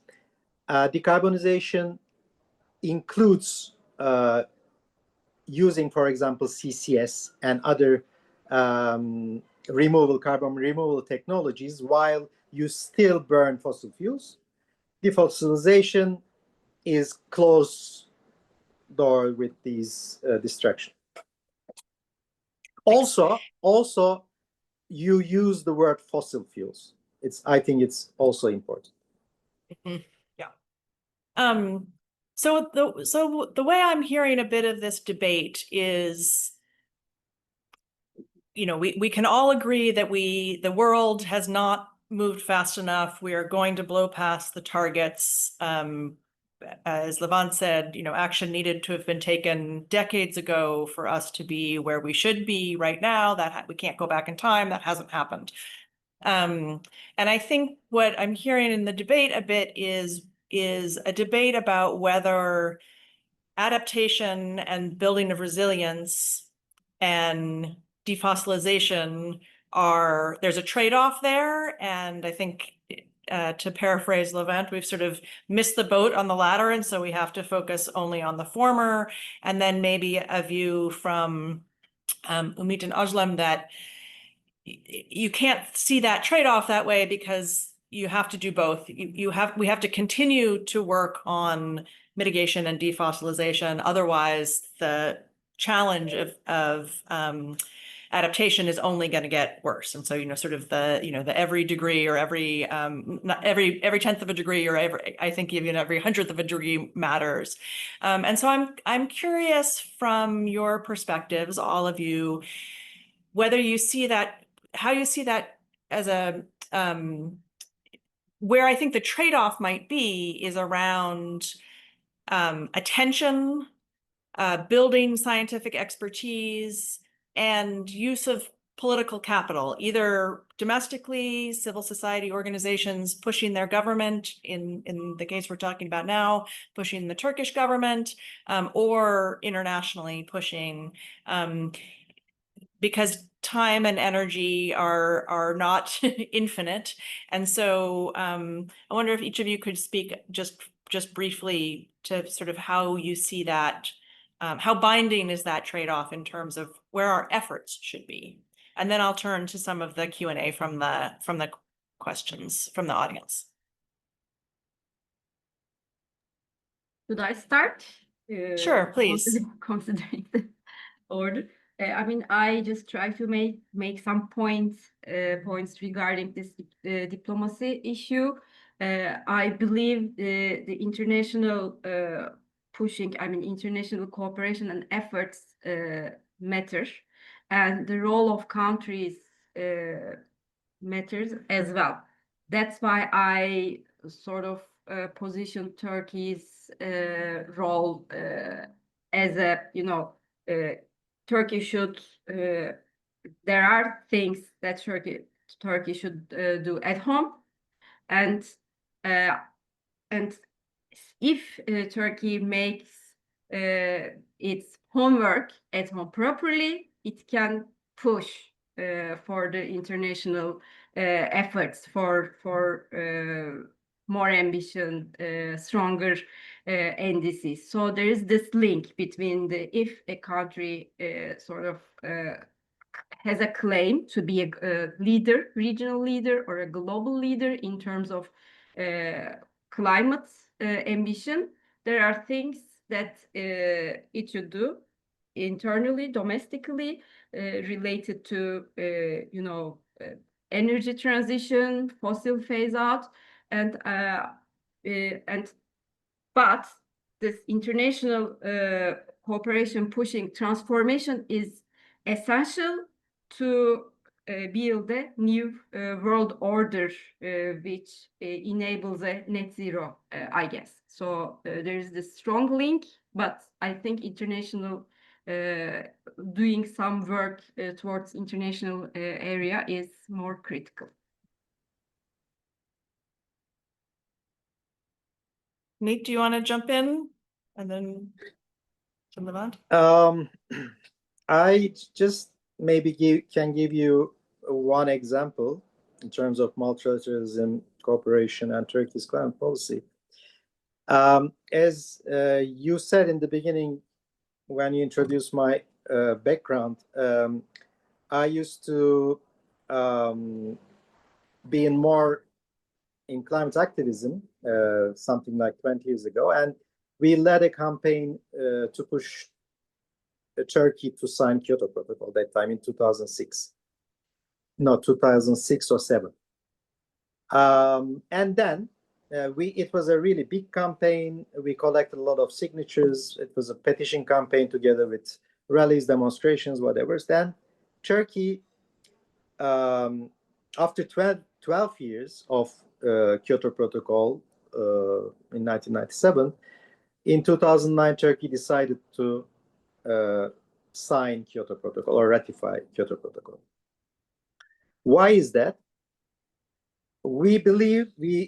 Speaker 3: decarbonization includes using, for example, CCS and other carbon removal technologies while you still burn fossil fuels. Defossilization is closed door with these distractions. Also, you use the word fossil fuels. I think it's also important.
Speaker 2: Mm-hmm. Yeah. So the way I'm hearing a bit of this debate is, we can all agree that the world has not moved fast enough. We are going to blow past the targets. As Levant said, action needed to have been taken decades ago for us to be where we should be right now. That we can't go back in time. That hasn't happened. And I think what I'm hearing in the debate a bit is a debate about whether adaptation and building of resilience and defossilization there's a trade-off there. And I think to paraphrase Levant, we've sort of missed the boat on the latter. And so we have to focus only on the former. And then maybe a view from Umit and Özlem that you can't see that trade-off that way because you have to do both. We have to continue to work on mitigation and defossilization. Otherwise, the challenge of adaptation is only going to get worse. And so, sort of the every degree or not every tenth of a degree or I think even every hundredth of a degree matters. And so I'm curious from your perspectives, all of you, whether you see that, how you see that as where I think the trade-off might be is around attention, building scientific expertise, and use of political capital, either domestically, civil society organizations pushing their government, in the case we're talking about now, pushing the Turkish government, or internationally pushing, because time and energy are not infinite. And so I wonder if each of you could speak just briefly to sort of how you see that, how binding is that trade-off in terms of where our efforts should be. And then I'll turn to some of the Q&A from the questions from the audience.
Speaker 4: Should I start?
Speaker 2: Sure, please.
Speaker 4: Considering the order. I mean, I just try to make some points regarding this diplomacy issue. I believe the international pushing, international cooperation and efforts matter, and the role of countries matters as well. That's why I sort of position Turkey's role as a, Turkey should, there are things that Turkey should do at home, and if Turkey makes its homework at home properly, it can push for the international efforts for more ambition, stronger NDCs. So there is this link between if a country sort of has a claim to be a leader, regional leader, or a global leader in terms of climate ambition, there are things that it should do internally, domestically, related to, energy transition, fossil phase out, and but this international cooperation pushing transformation is essential to build a new world order, which enables a net zero, I guess. So there is this strong link, but I think international doing some work towards international area is more critical.
Speaker 2: Nate, do you want to jump in and then Levant?
Speaker 3: I just maybe can give you one example in terms of multilateralism, cooperation, and Turkey's climate policy. As you said in the beginning, when you introduced my background, I used to be more in climate activism, something like 20 years ago, and we led a campaign to push Turkey to sign Kyoto Protocol that time in 2006. No, 2006 or 7. And then it was a really big campaign. We collected a lot of signatures. It was a petition campaign together with rallies, demonstrations, whatever. Then Turkey, after 12 years of Kyoto Protocol in 1997, in 2009, Turkey decided to sign Kyoto Protocol or ratify Kyoto Protocol. Why is that? We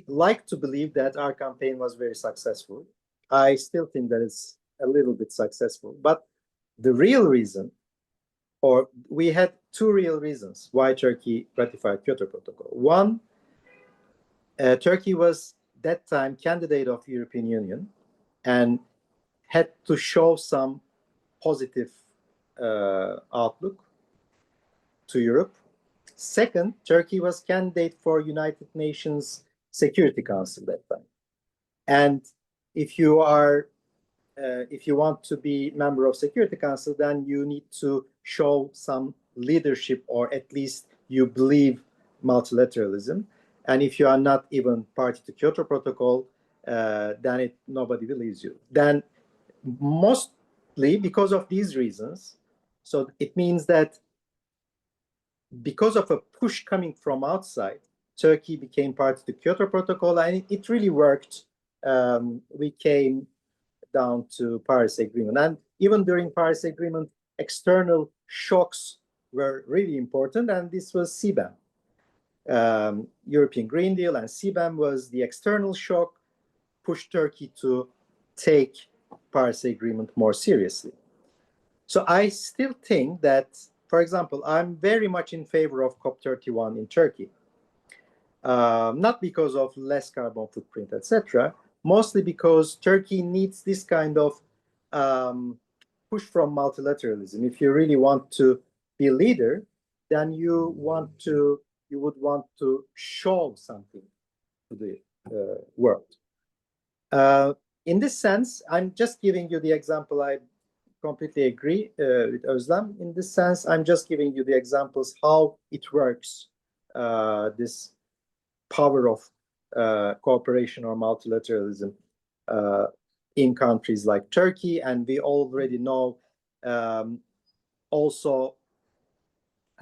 Speaker 3: like to believe that our campaign was very successful. I still think that it's a little bit successful, but the real reason, or we had two real reasons why Turkey ratified Kyoto Protocol. One, Turkey was that time candidate of European Union and had to show some positive outlook to Europe. Second, Turkey was candidate for United Nations Security Council that time. And if you want to be member of Security Council, then you need to show some leadership, or at least you believe multilateralism. And if you are not even party to Kyoto Protocol, then nobody believes you. Then mostly because of these reasons, so it means that because of a push coming from outside, Turkey became part of the Kyoto Protocol, and it really worked. We came down to Paris Agreement, and even during Paris Agreement, external shocks were really important, and this was CBAM. European Green Deal and CBAM was the external shock, pushed Turkey to take Paris Agreement more seriously. So I still think that, for example, I'm very much in favor of COP31 in Turkey. Not because of less carbon footprint, etc., mostly because Turkey needs this kind of push from multilateralism. If you really want to be a leader, then you would want to show something to the world. In this sense, I'm just giving you the example. I completely agree with Özlem. In this sense, I'm just giving you the examples how it works, this power of cooperation or multilateralism in countries like Turkey. And we already know also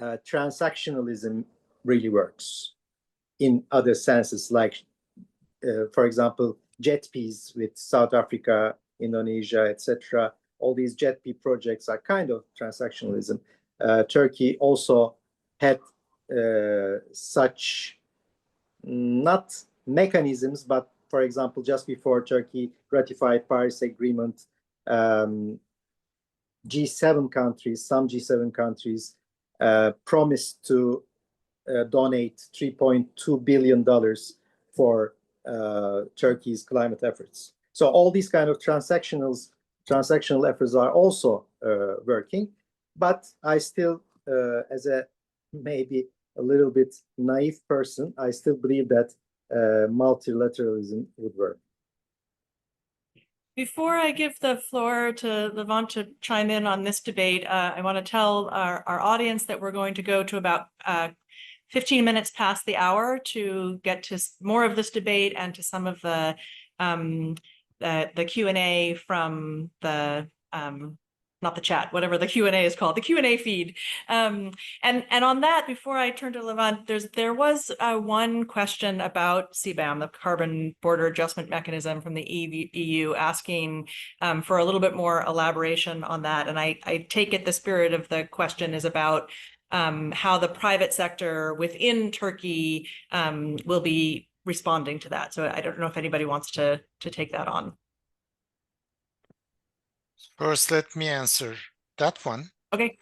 Speaker 3: transactionalism really works in other senses, like, for example, JETPs with South Africa, Indonesia, etc. All these JETP projects are kind of transactionalism. Turkey also had such, not mechanisms, but for example, just before Turkey ratified Paris Agreement, G7 countries, some G7 countries promised to donate $3.2 billion for Turkey's climate efforts. So all these kind of transactional efforts are also working, but I still, as a maybe a little bit naive person, I still believe that multilateralism would work.
Speaker 2: Before I give the floor to Levant to chime in on this debate, I want to tell our audience that we're going to go to about 15 minutes past the hour to get to more of this debate and to some of the Q&A from the not the chat, whatever the Q&A is called, the Q&A feed. And on that, before I turn to Levant, there was one question about CBAM, the Carbon Border Adjustment Mechanism from the EU, asking for a little bit more elaboration on that. And I take it the spirit of the question is about how the private sector within Turkey will be responding to that. So I don't know if anybody wants to take that on.
Speaker 5: First, let me answer that one.
Speaker 2: Okay.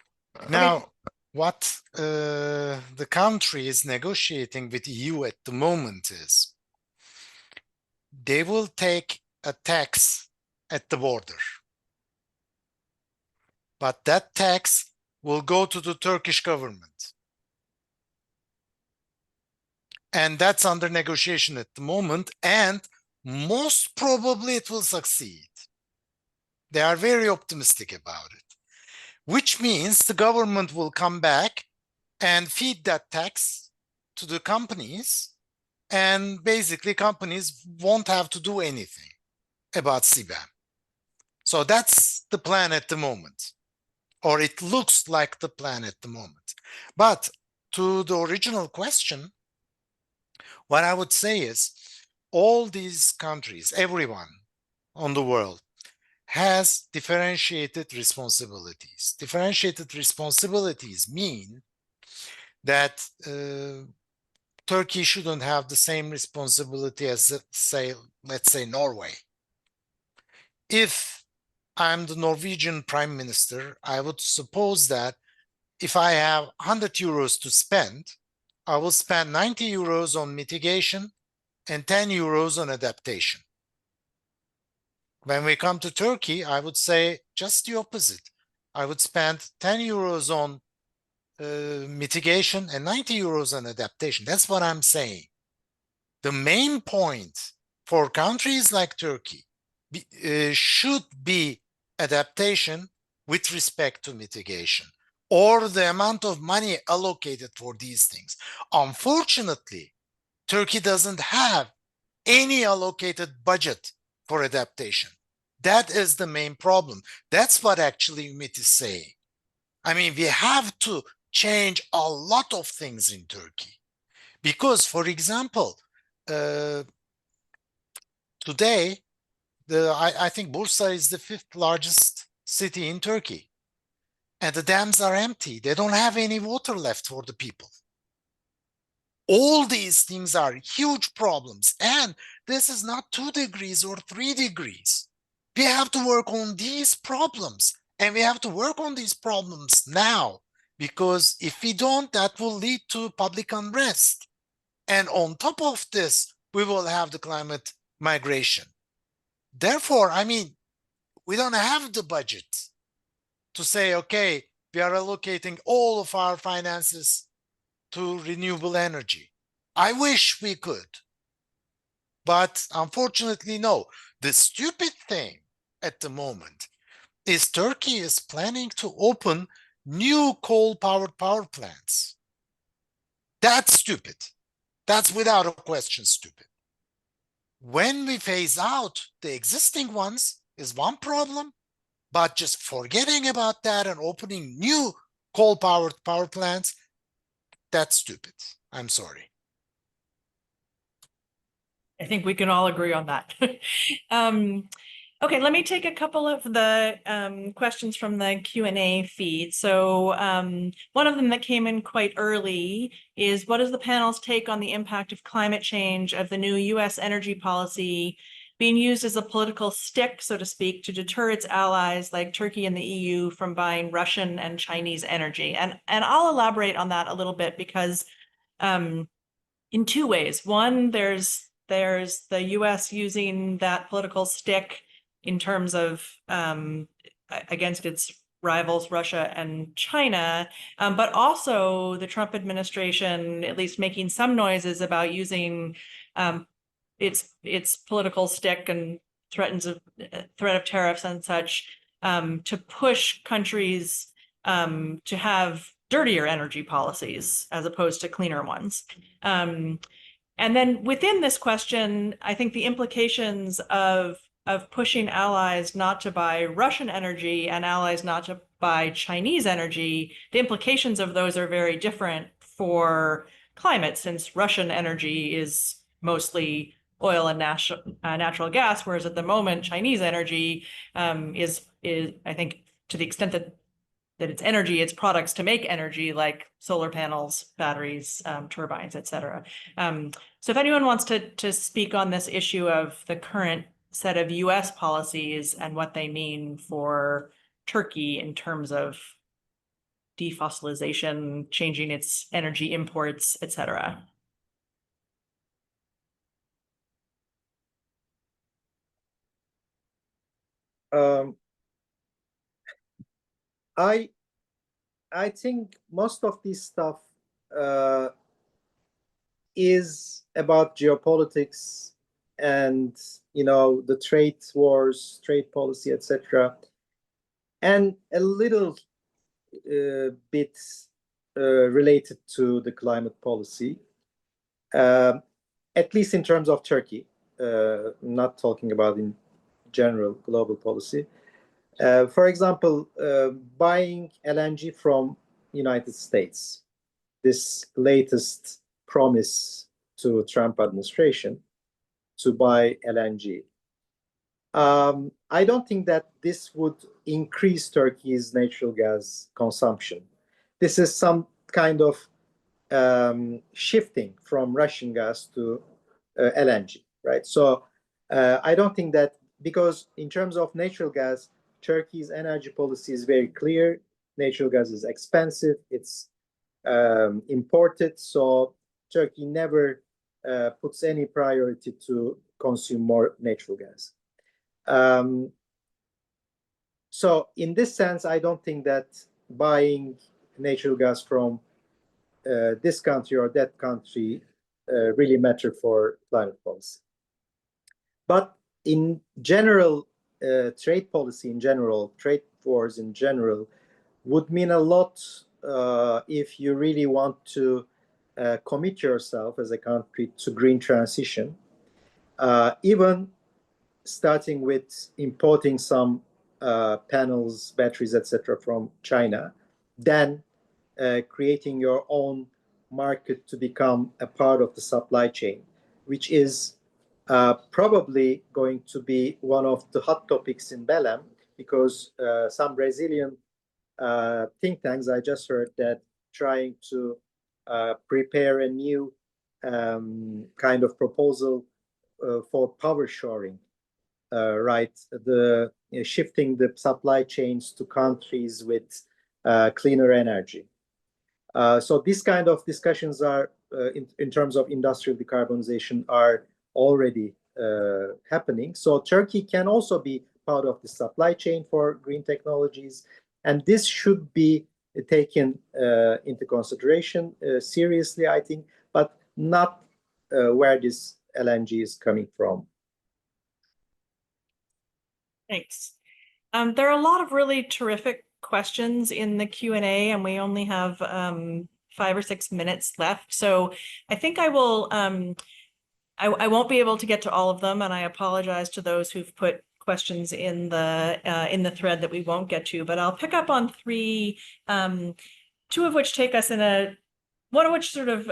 Speaker 5: Now, what the country is negotiating with EU at the moment is they will take a tax at the border, but that tax will go to the Turkish government. And that's under negotiation at the moment, and most probably it will succeed. They are very optimistic about it, which means the government will come back and feed that tax to the companies, and basically companies won't have to do anything about CBAM. So that's the plan at the moment, or it looks like the plan at the moment. But to the original question, what I would say is all these countries, everyone on the world, has differentiated responsibilities. Differentiated responsibilities mean that Turkey shouldn't have the same responsibility as, let's say, Norway. If I'm the Norwegian Prime Minister, I would suppose that if I have 100 euros to spend, I will spend 90 euros on mitigation and 10 euros on adaptation. When we come to Turkey, I would say just the opposite. I would spend 10 euros on mitigation and 90 euros on adaptation. That's what I'm saying. The main point for countries like Turkey should be adaptation with respect to mitigation, or the amount of money allocated for these things. Unfortunately, Turkey doesn't have any allocated budget for adaptation. That is the main problem. That's what actually Ümit is saying. I mean, we have to change a lot of things in Turkey. Because, for example, today, I think Bursa is the 5th largest city in Turkey. And the dams are empty. They don't have any water left for the people. All these things are huge problems. And this is not 2 degrees or 3 degrees. We have to work on these problems. And we have to work on these problems now. Because if we don't, that will lead to public unrest. And on top of this, we will have the climate migration. Therefore, I mean, we don't have the budget to say, okay, we are allocating all of our finances to renewable energy. I wish we could, but unfortunately, no. The stupid thing at the moment is Turkey is planning to open new coal-powered power plants. That's stupid. That's without a question stupid. When we phase out the existing ones is one problem, but just forgetting about that and opening new coal-powered power plants, that's stupid. I'm sorry.
Speaker 2: I think we can all agree on that. Okay, let me take a couple of the questions from the Q&A feed. So one of them that came in quite early is, what is the panel's take on the impact of climate change of the new US energy policy being used as a political stick, so to speak, to deter its allies like Turkey and the EU from buying Russian and Chinese energy? And I'll elaborate on that a little bit because in 2 ways. One, there's there's the US using that political stick in terms of against its rivals, Russia and China, but also the Trump administration, at least making some noises about using its political stick and threat of tariffs and such to push countries to have dirtier energy policies as opposed to cleaner ones. And then within this question, I think the implications of pushing allies not to buy Russian energy and allies not to buy Chinese energy, the implications of those are very different for climate, since Russian energy is mostly oil and natural gas, whereas at the moment Chinese energy is I think, to the extent that it's energy, it's products to make energy, like solar panels, batteries, turbines, etc. So if anyone wants to speak on this issue of the current set of US policies and what they mean for Turkey in terms of defossilization, changing its energy imports, etc.
Speaker 3: I think most of this stuff is about geopolitics and the trade wars, trade policy, etc., and a little bit related to the climate policy, at least in terms of Turkey. Not talking about in general global policy. For example, buying LNG from United States, this latest promise to Trump administration to buy LNG. I don't think that this would increase Turkey's natural gas consumption. This is some kind of shifting from Russian gas to LNG, right? So I don't think that, because in terms of natural gas, Turkey's energy policy is very clear. Natural gas is expensive. It's imported. So Turkey never puts any priority to consume more natural gas. So in this sense, I don't think that buying natural gas from this country or that country really matter for climate policy. But in general, trade policy in general, trade wars in general, would mean a lot if you really want to commit yourself as a country to green transition, even starting with importing some panels, batteries, etc., from China, then creating your own market to become a part of the supply chain, which is probably going to be one of the hot topics in Belém, because some Brazilian think tanks, I just heard, that trying to prepare a new kind of proposal for power shoring, right? The shifting the supply chains to countries with cleaner energy. So these kind of discussions are, in terms of industrial decarbonization, are already happening. So Turkey can also be part of the supply chain for green technologies, and this should be taken into consideration seriously, I think, but not where this LNG is coming from.
Speaker 2: Thanks. There are a lot of really terrific questions in the Q&A, and we only have 5 or 6 minutes left. So I think I will, I won't be able to get to all of them, and I apologize to those who've put questions in the thread that we won't get to, but I'll pick up on 3, 2 of which take us in one of which sort of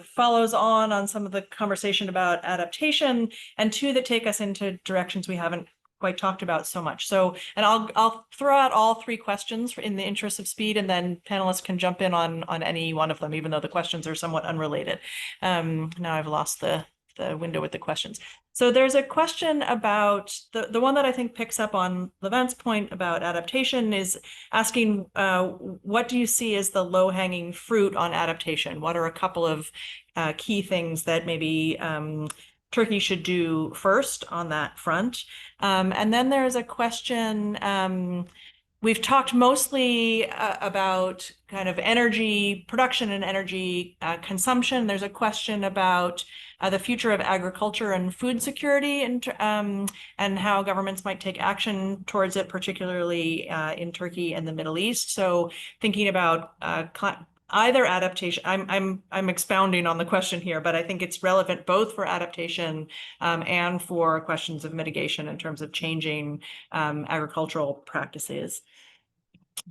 Speaker 2: follows on some of the conversation about adaptation, and 2 that take us into directions we haven't quite talked about so much. So, and I'll throw out all 3 questions in the interest of speed, and then panelists can jump in on any one of them, even though the questions are somewhat unrelated. Now I've lost the window with the questions. So there's a question about the one that I think picks up on Levent's point about adaptation is asking, what do you see as the low-hanging fruit on adaptation? What are a couple of key things that maybe Turkey should do first on that front? And then there's a question, we've talked mostly about kind of energy production and energy consumption. There's a question about the future of agriculture and food security, and how governments might take action towards it, particularly in Turkey and the Middle East. So thinking about either adaptation, I'm expounding on the question here, but I think it's relevant both for adaptation and for questions of mitigation in terms of changing agricultural practices.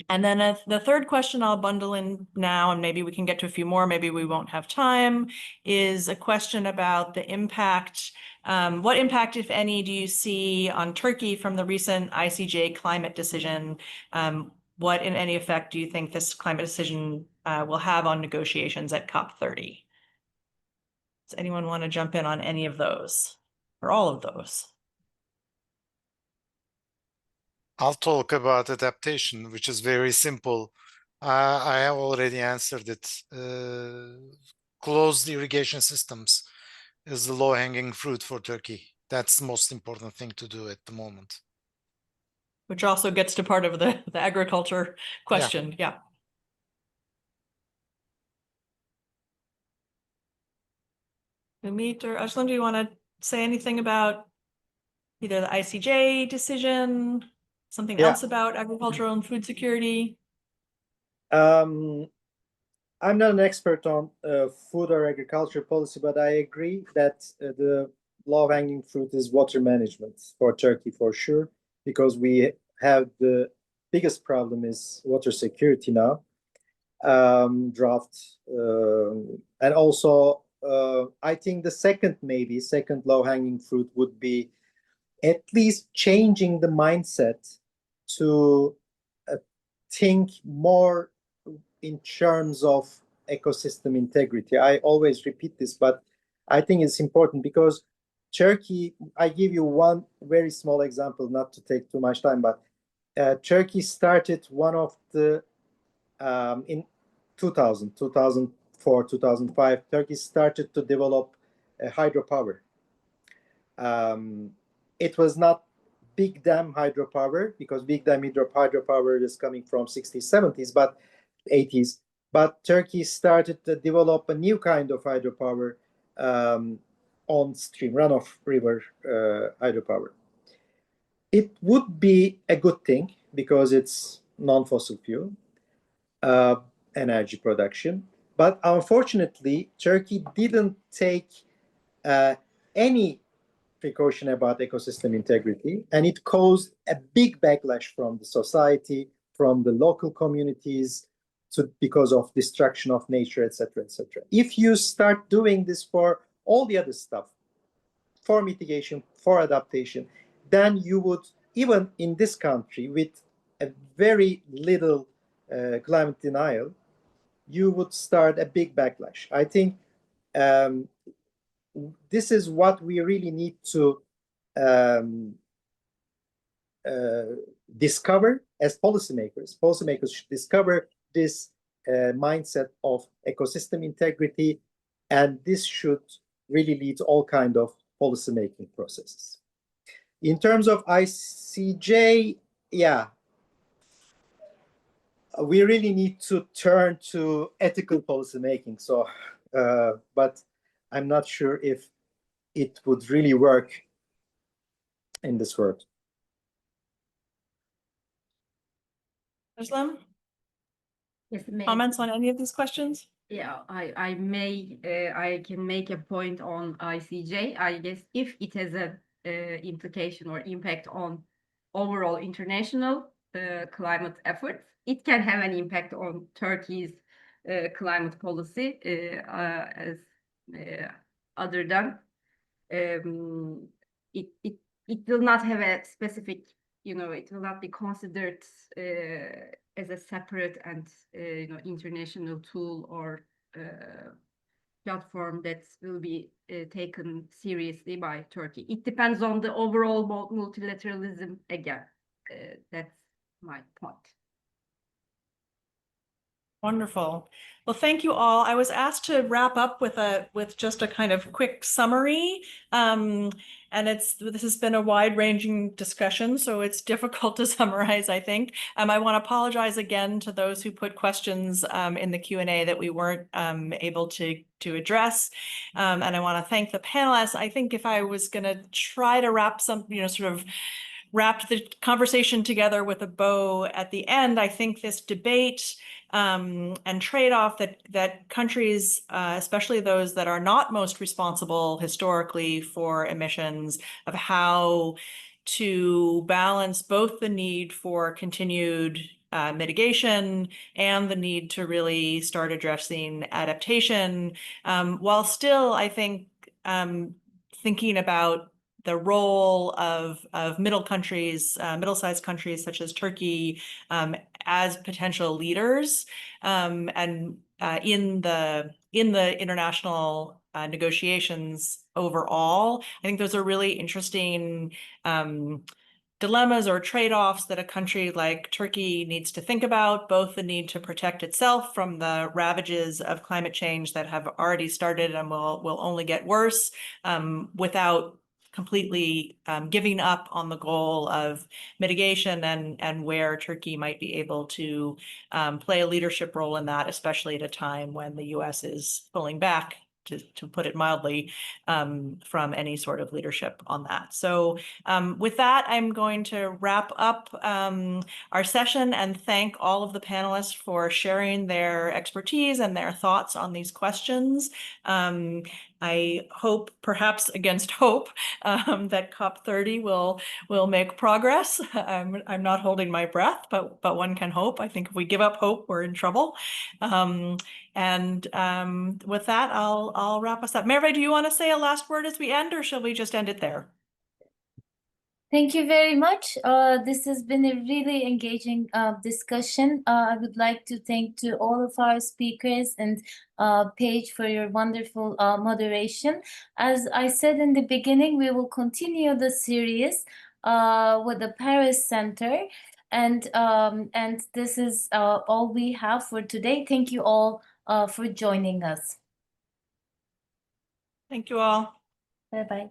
Speaker 2: And then the third question I'll bundle in now, and maybe we can get to a few more, maybe we won't have time, is a question about the impact. What impact, if any, do you see on Turkey from the recent ICJ climate decision? What, in any effect, do you think this climate decision will have on negotiations at COP30? Does anyone want to jump in on any of those or all of those?
Speaker 5: I'll talk about adaptation, which is very simple. I have already answered it. Closed irrigation systems is the low-hanging fruit for Turkey. That's the most important thing to do at the moment.
Speaker 2: Which also gets to part of the agriculture question. Yeah. Umit or Özlem, do you want to say anything about either the ICJ decision, something else about agricultural and food security?
Speaker 3: I'm not an expert on food or agriculture policy, but I agree that the low-hanging fruit is water management for Turkey for sure, because we have the biggest problem is water security now, drought, and also I think the second low-hanging fruit would be at least changing the mindset to think more in terms of ecosystem integrity. I always repeat this, but I think it's important because Turkey, I give you one very small example, not to take too much time, but Turkey started one of the, in 2004, 2005, Turkey started to develop hydropower. It was not big dam hydropower, because big dam hydropower is coming from 60s, 70s, but 80s. But Turkey started to develop a new kind of hydropower, on stream, runoff river hydropower. It would be a good thing because it's non-fossil fuel energy production. But unfortunately, Turkey didn't take any precaution about ecosystem integrity, and it caused a big backlash from the society, from the local communities, because of destruction of nature, etc., etc. If you start doing this for all the other stuff, for mitigation, for adaptation, then you would, even in this country with a very little climate denial, you would start a big backlash. I think this is what we really need to discover as policymakers. Policymakers should discover this mindset of ecosystem integrity, and this should really lead to all kinds of policymaking processes. In terms of ICJ, yeah, we really need to turn to ethical policymaking. So, but I'm not sure if it would really work in this world.
Speaker 2: Özlem,
Speaker 4: Yes,
Speaker 2: comments on any of these questions?
Speaker 4: Yeah, I can make a point on ICJ. I guess if it has a implication or impact on overall international climate efforts, it can have an impact on Turkey's climate policy, as other than it will not have a specific, it will not be considered as a separate and international tool or platform that will be taken seriously by Turkey. It depends on the overall multilateralism again. That's my point.
Speaker 2: Wonderful. Well, thank you all. I was asked to wrap up with just a kind of quick summary. And this has been a wide-ranging discussion, so it's difficult to summarize, I think. I want to apologize again to those who put questions in the Q&A that we weren't able to address. And I want to thank the panelists. I think if I was going to try to wrap wrapped the conversation together with a bow at the end, I think this debate and trade-off that countries, especially those that are not most responsible historically for emissions, of how to balance both the need for continued mitigation and the need to really start addressing adaptation, while still, I think, thinking about the role of middle-sized countries such as Turkey as potential leaders and in the international negotiations overall. I think those are really interesting dilemmas or trade-offs that a country like Turkey needs to think about, both the need to protect itself from the ravages of climate change that have already started and will only get worse, without completely giving up on the goal of mitigation, and where Turkey might be able to play a leadership role in that, especially at a time when the US is pulling back, to put it mildly, from any sort of leadership on that. So with that, I'm going to wrap up our session and thank all of the panelists for sharing their expertise and their thoughts on these questions. I hope, perhaps against hope, that COP30 will make progress. I'm not holding my breath, but one can hope. I think if we give up hope, we're in trouble. And with that, I'll wrap us up. Merve, do you want to say a last word as we end, or shall we just end it there?
Speaker 1: Thank you very much. This has been a really engaging discussion. I would like to thank to all of our speakers and Paige for your wonderful moderation. As I said in the beginning, we will continue the series with the Paris Center. And this is all we have for today. Thank you all for joining us.
Speaker 2: Thank you all.
Speaker 1: Bye-bye.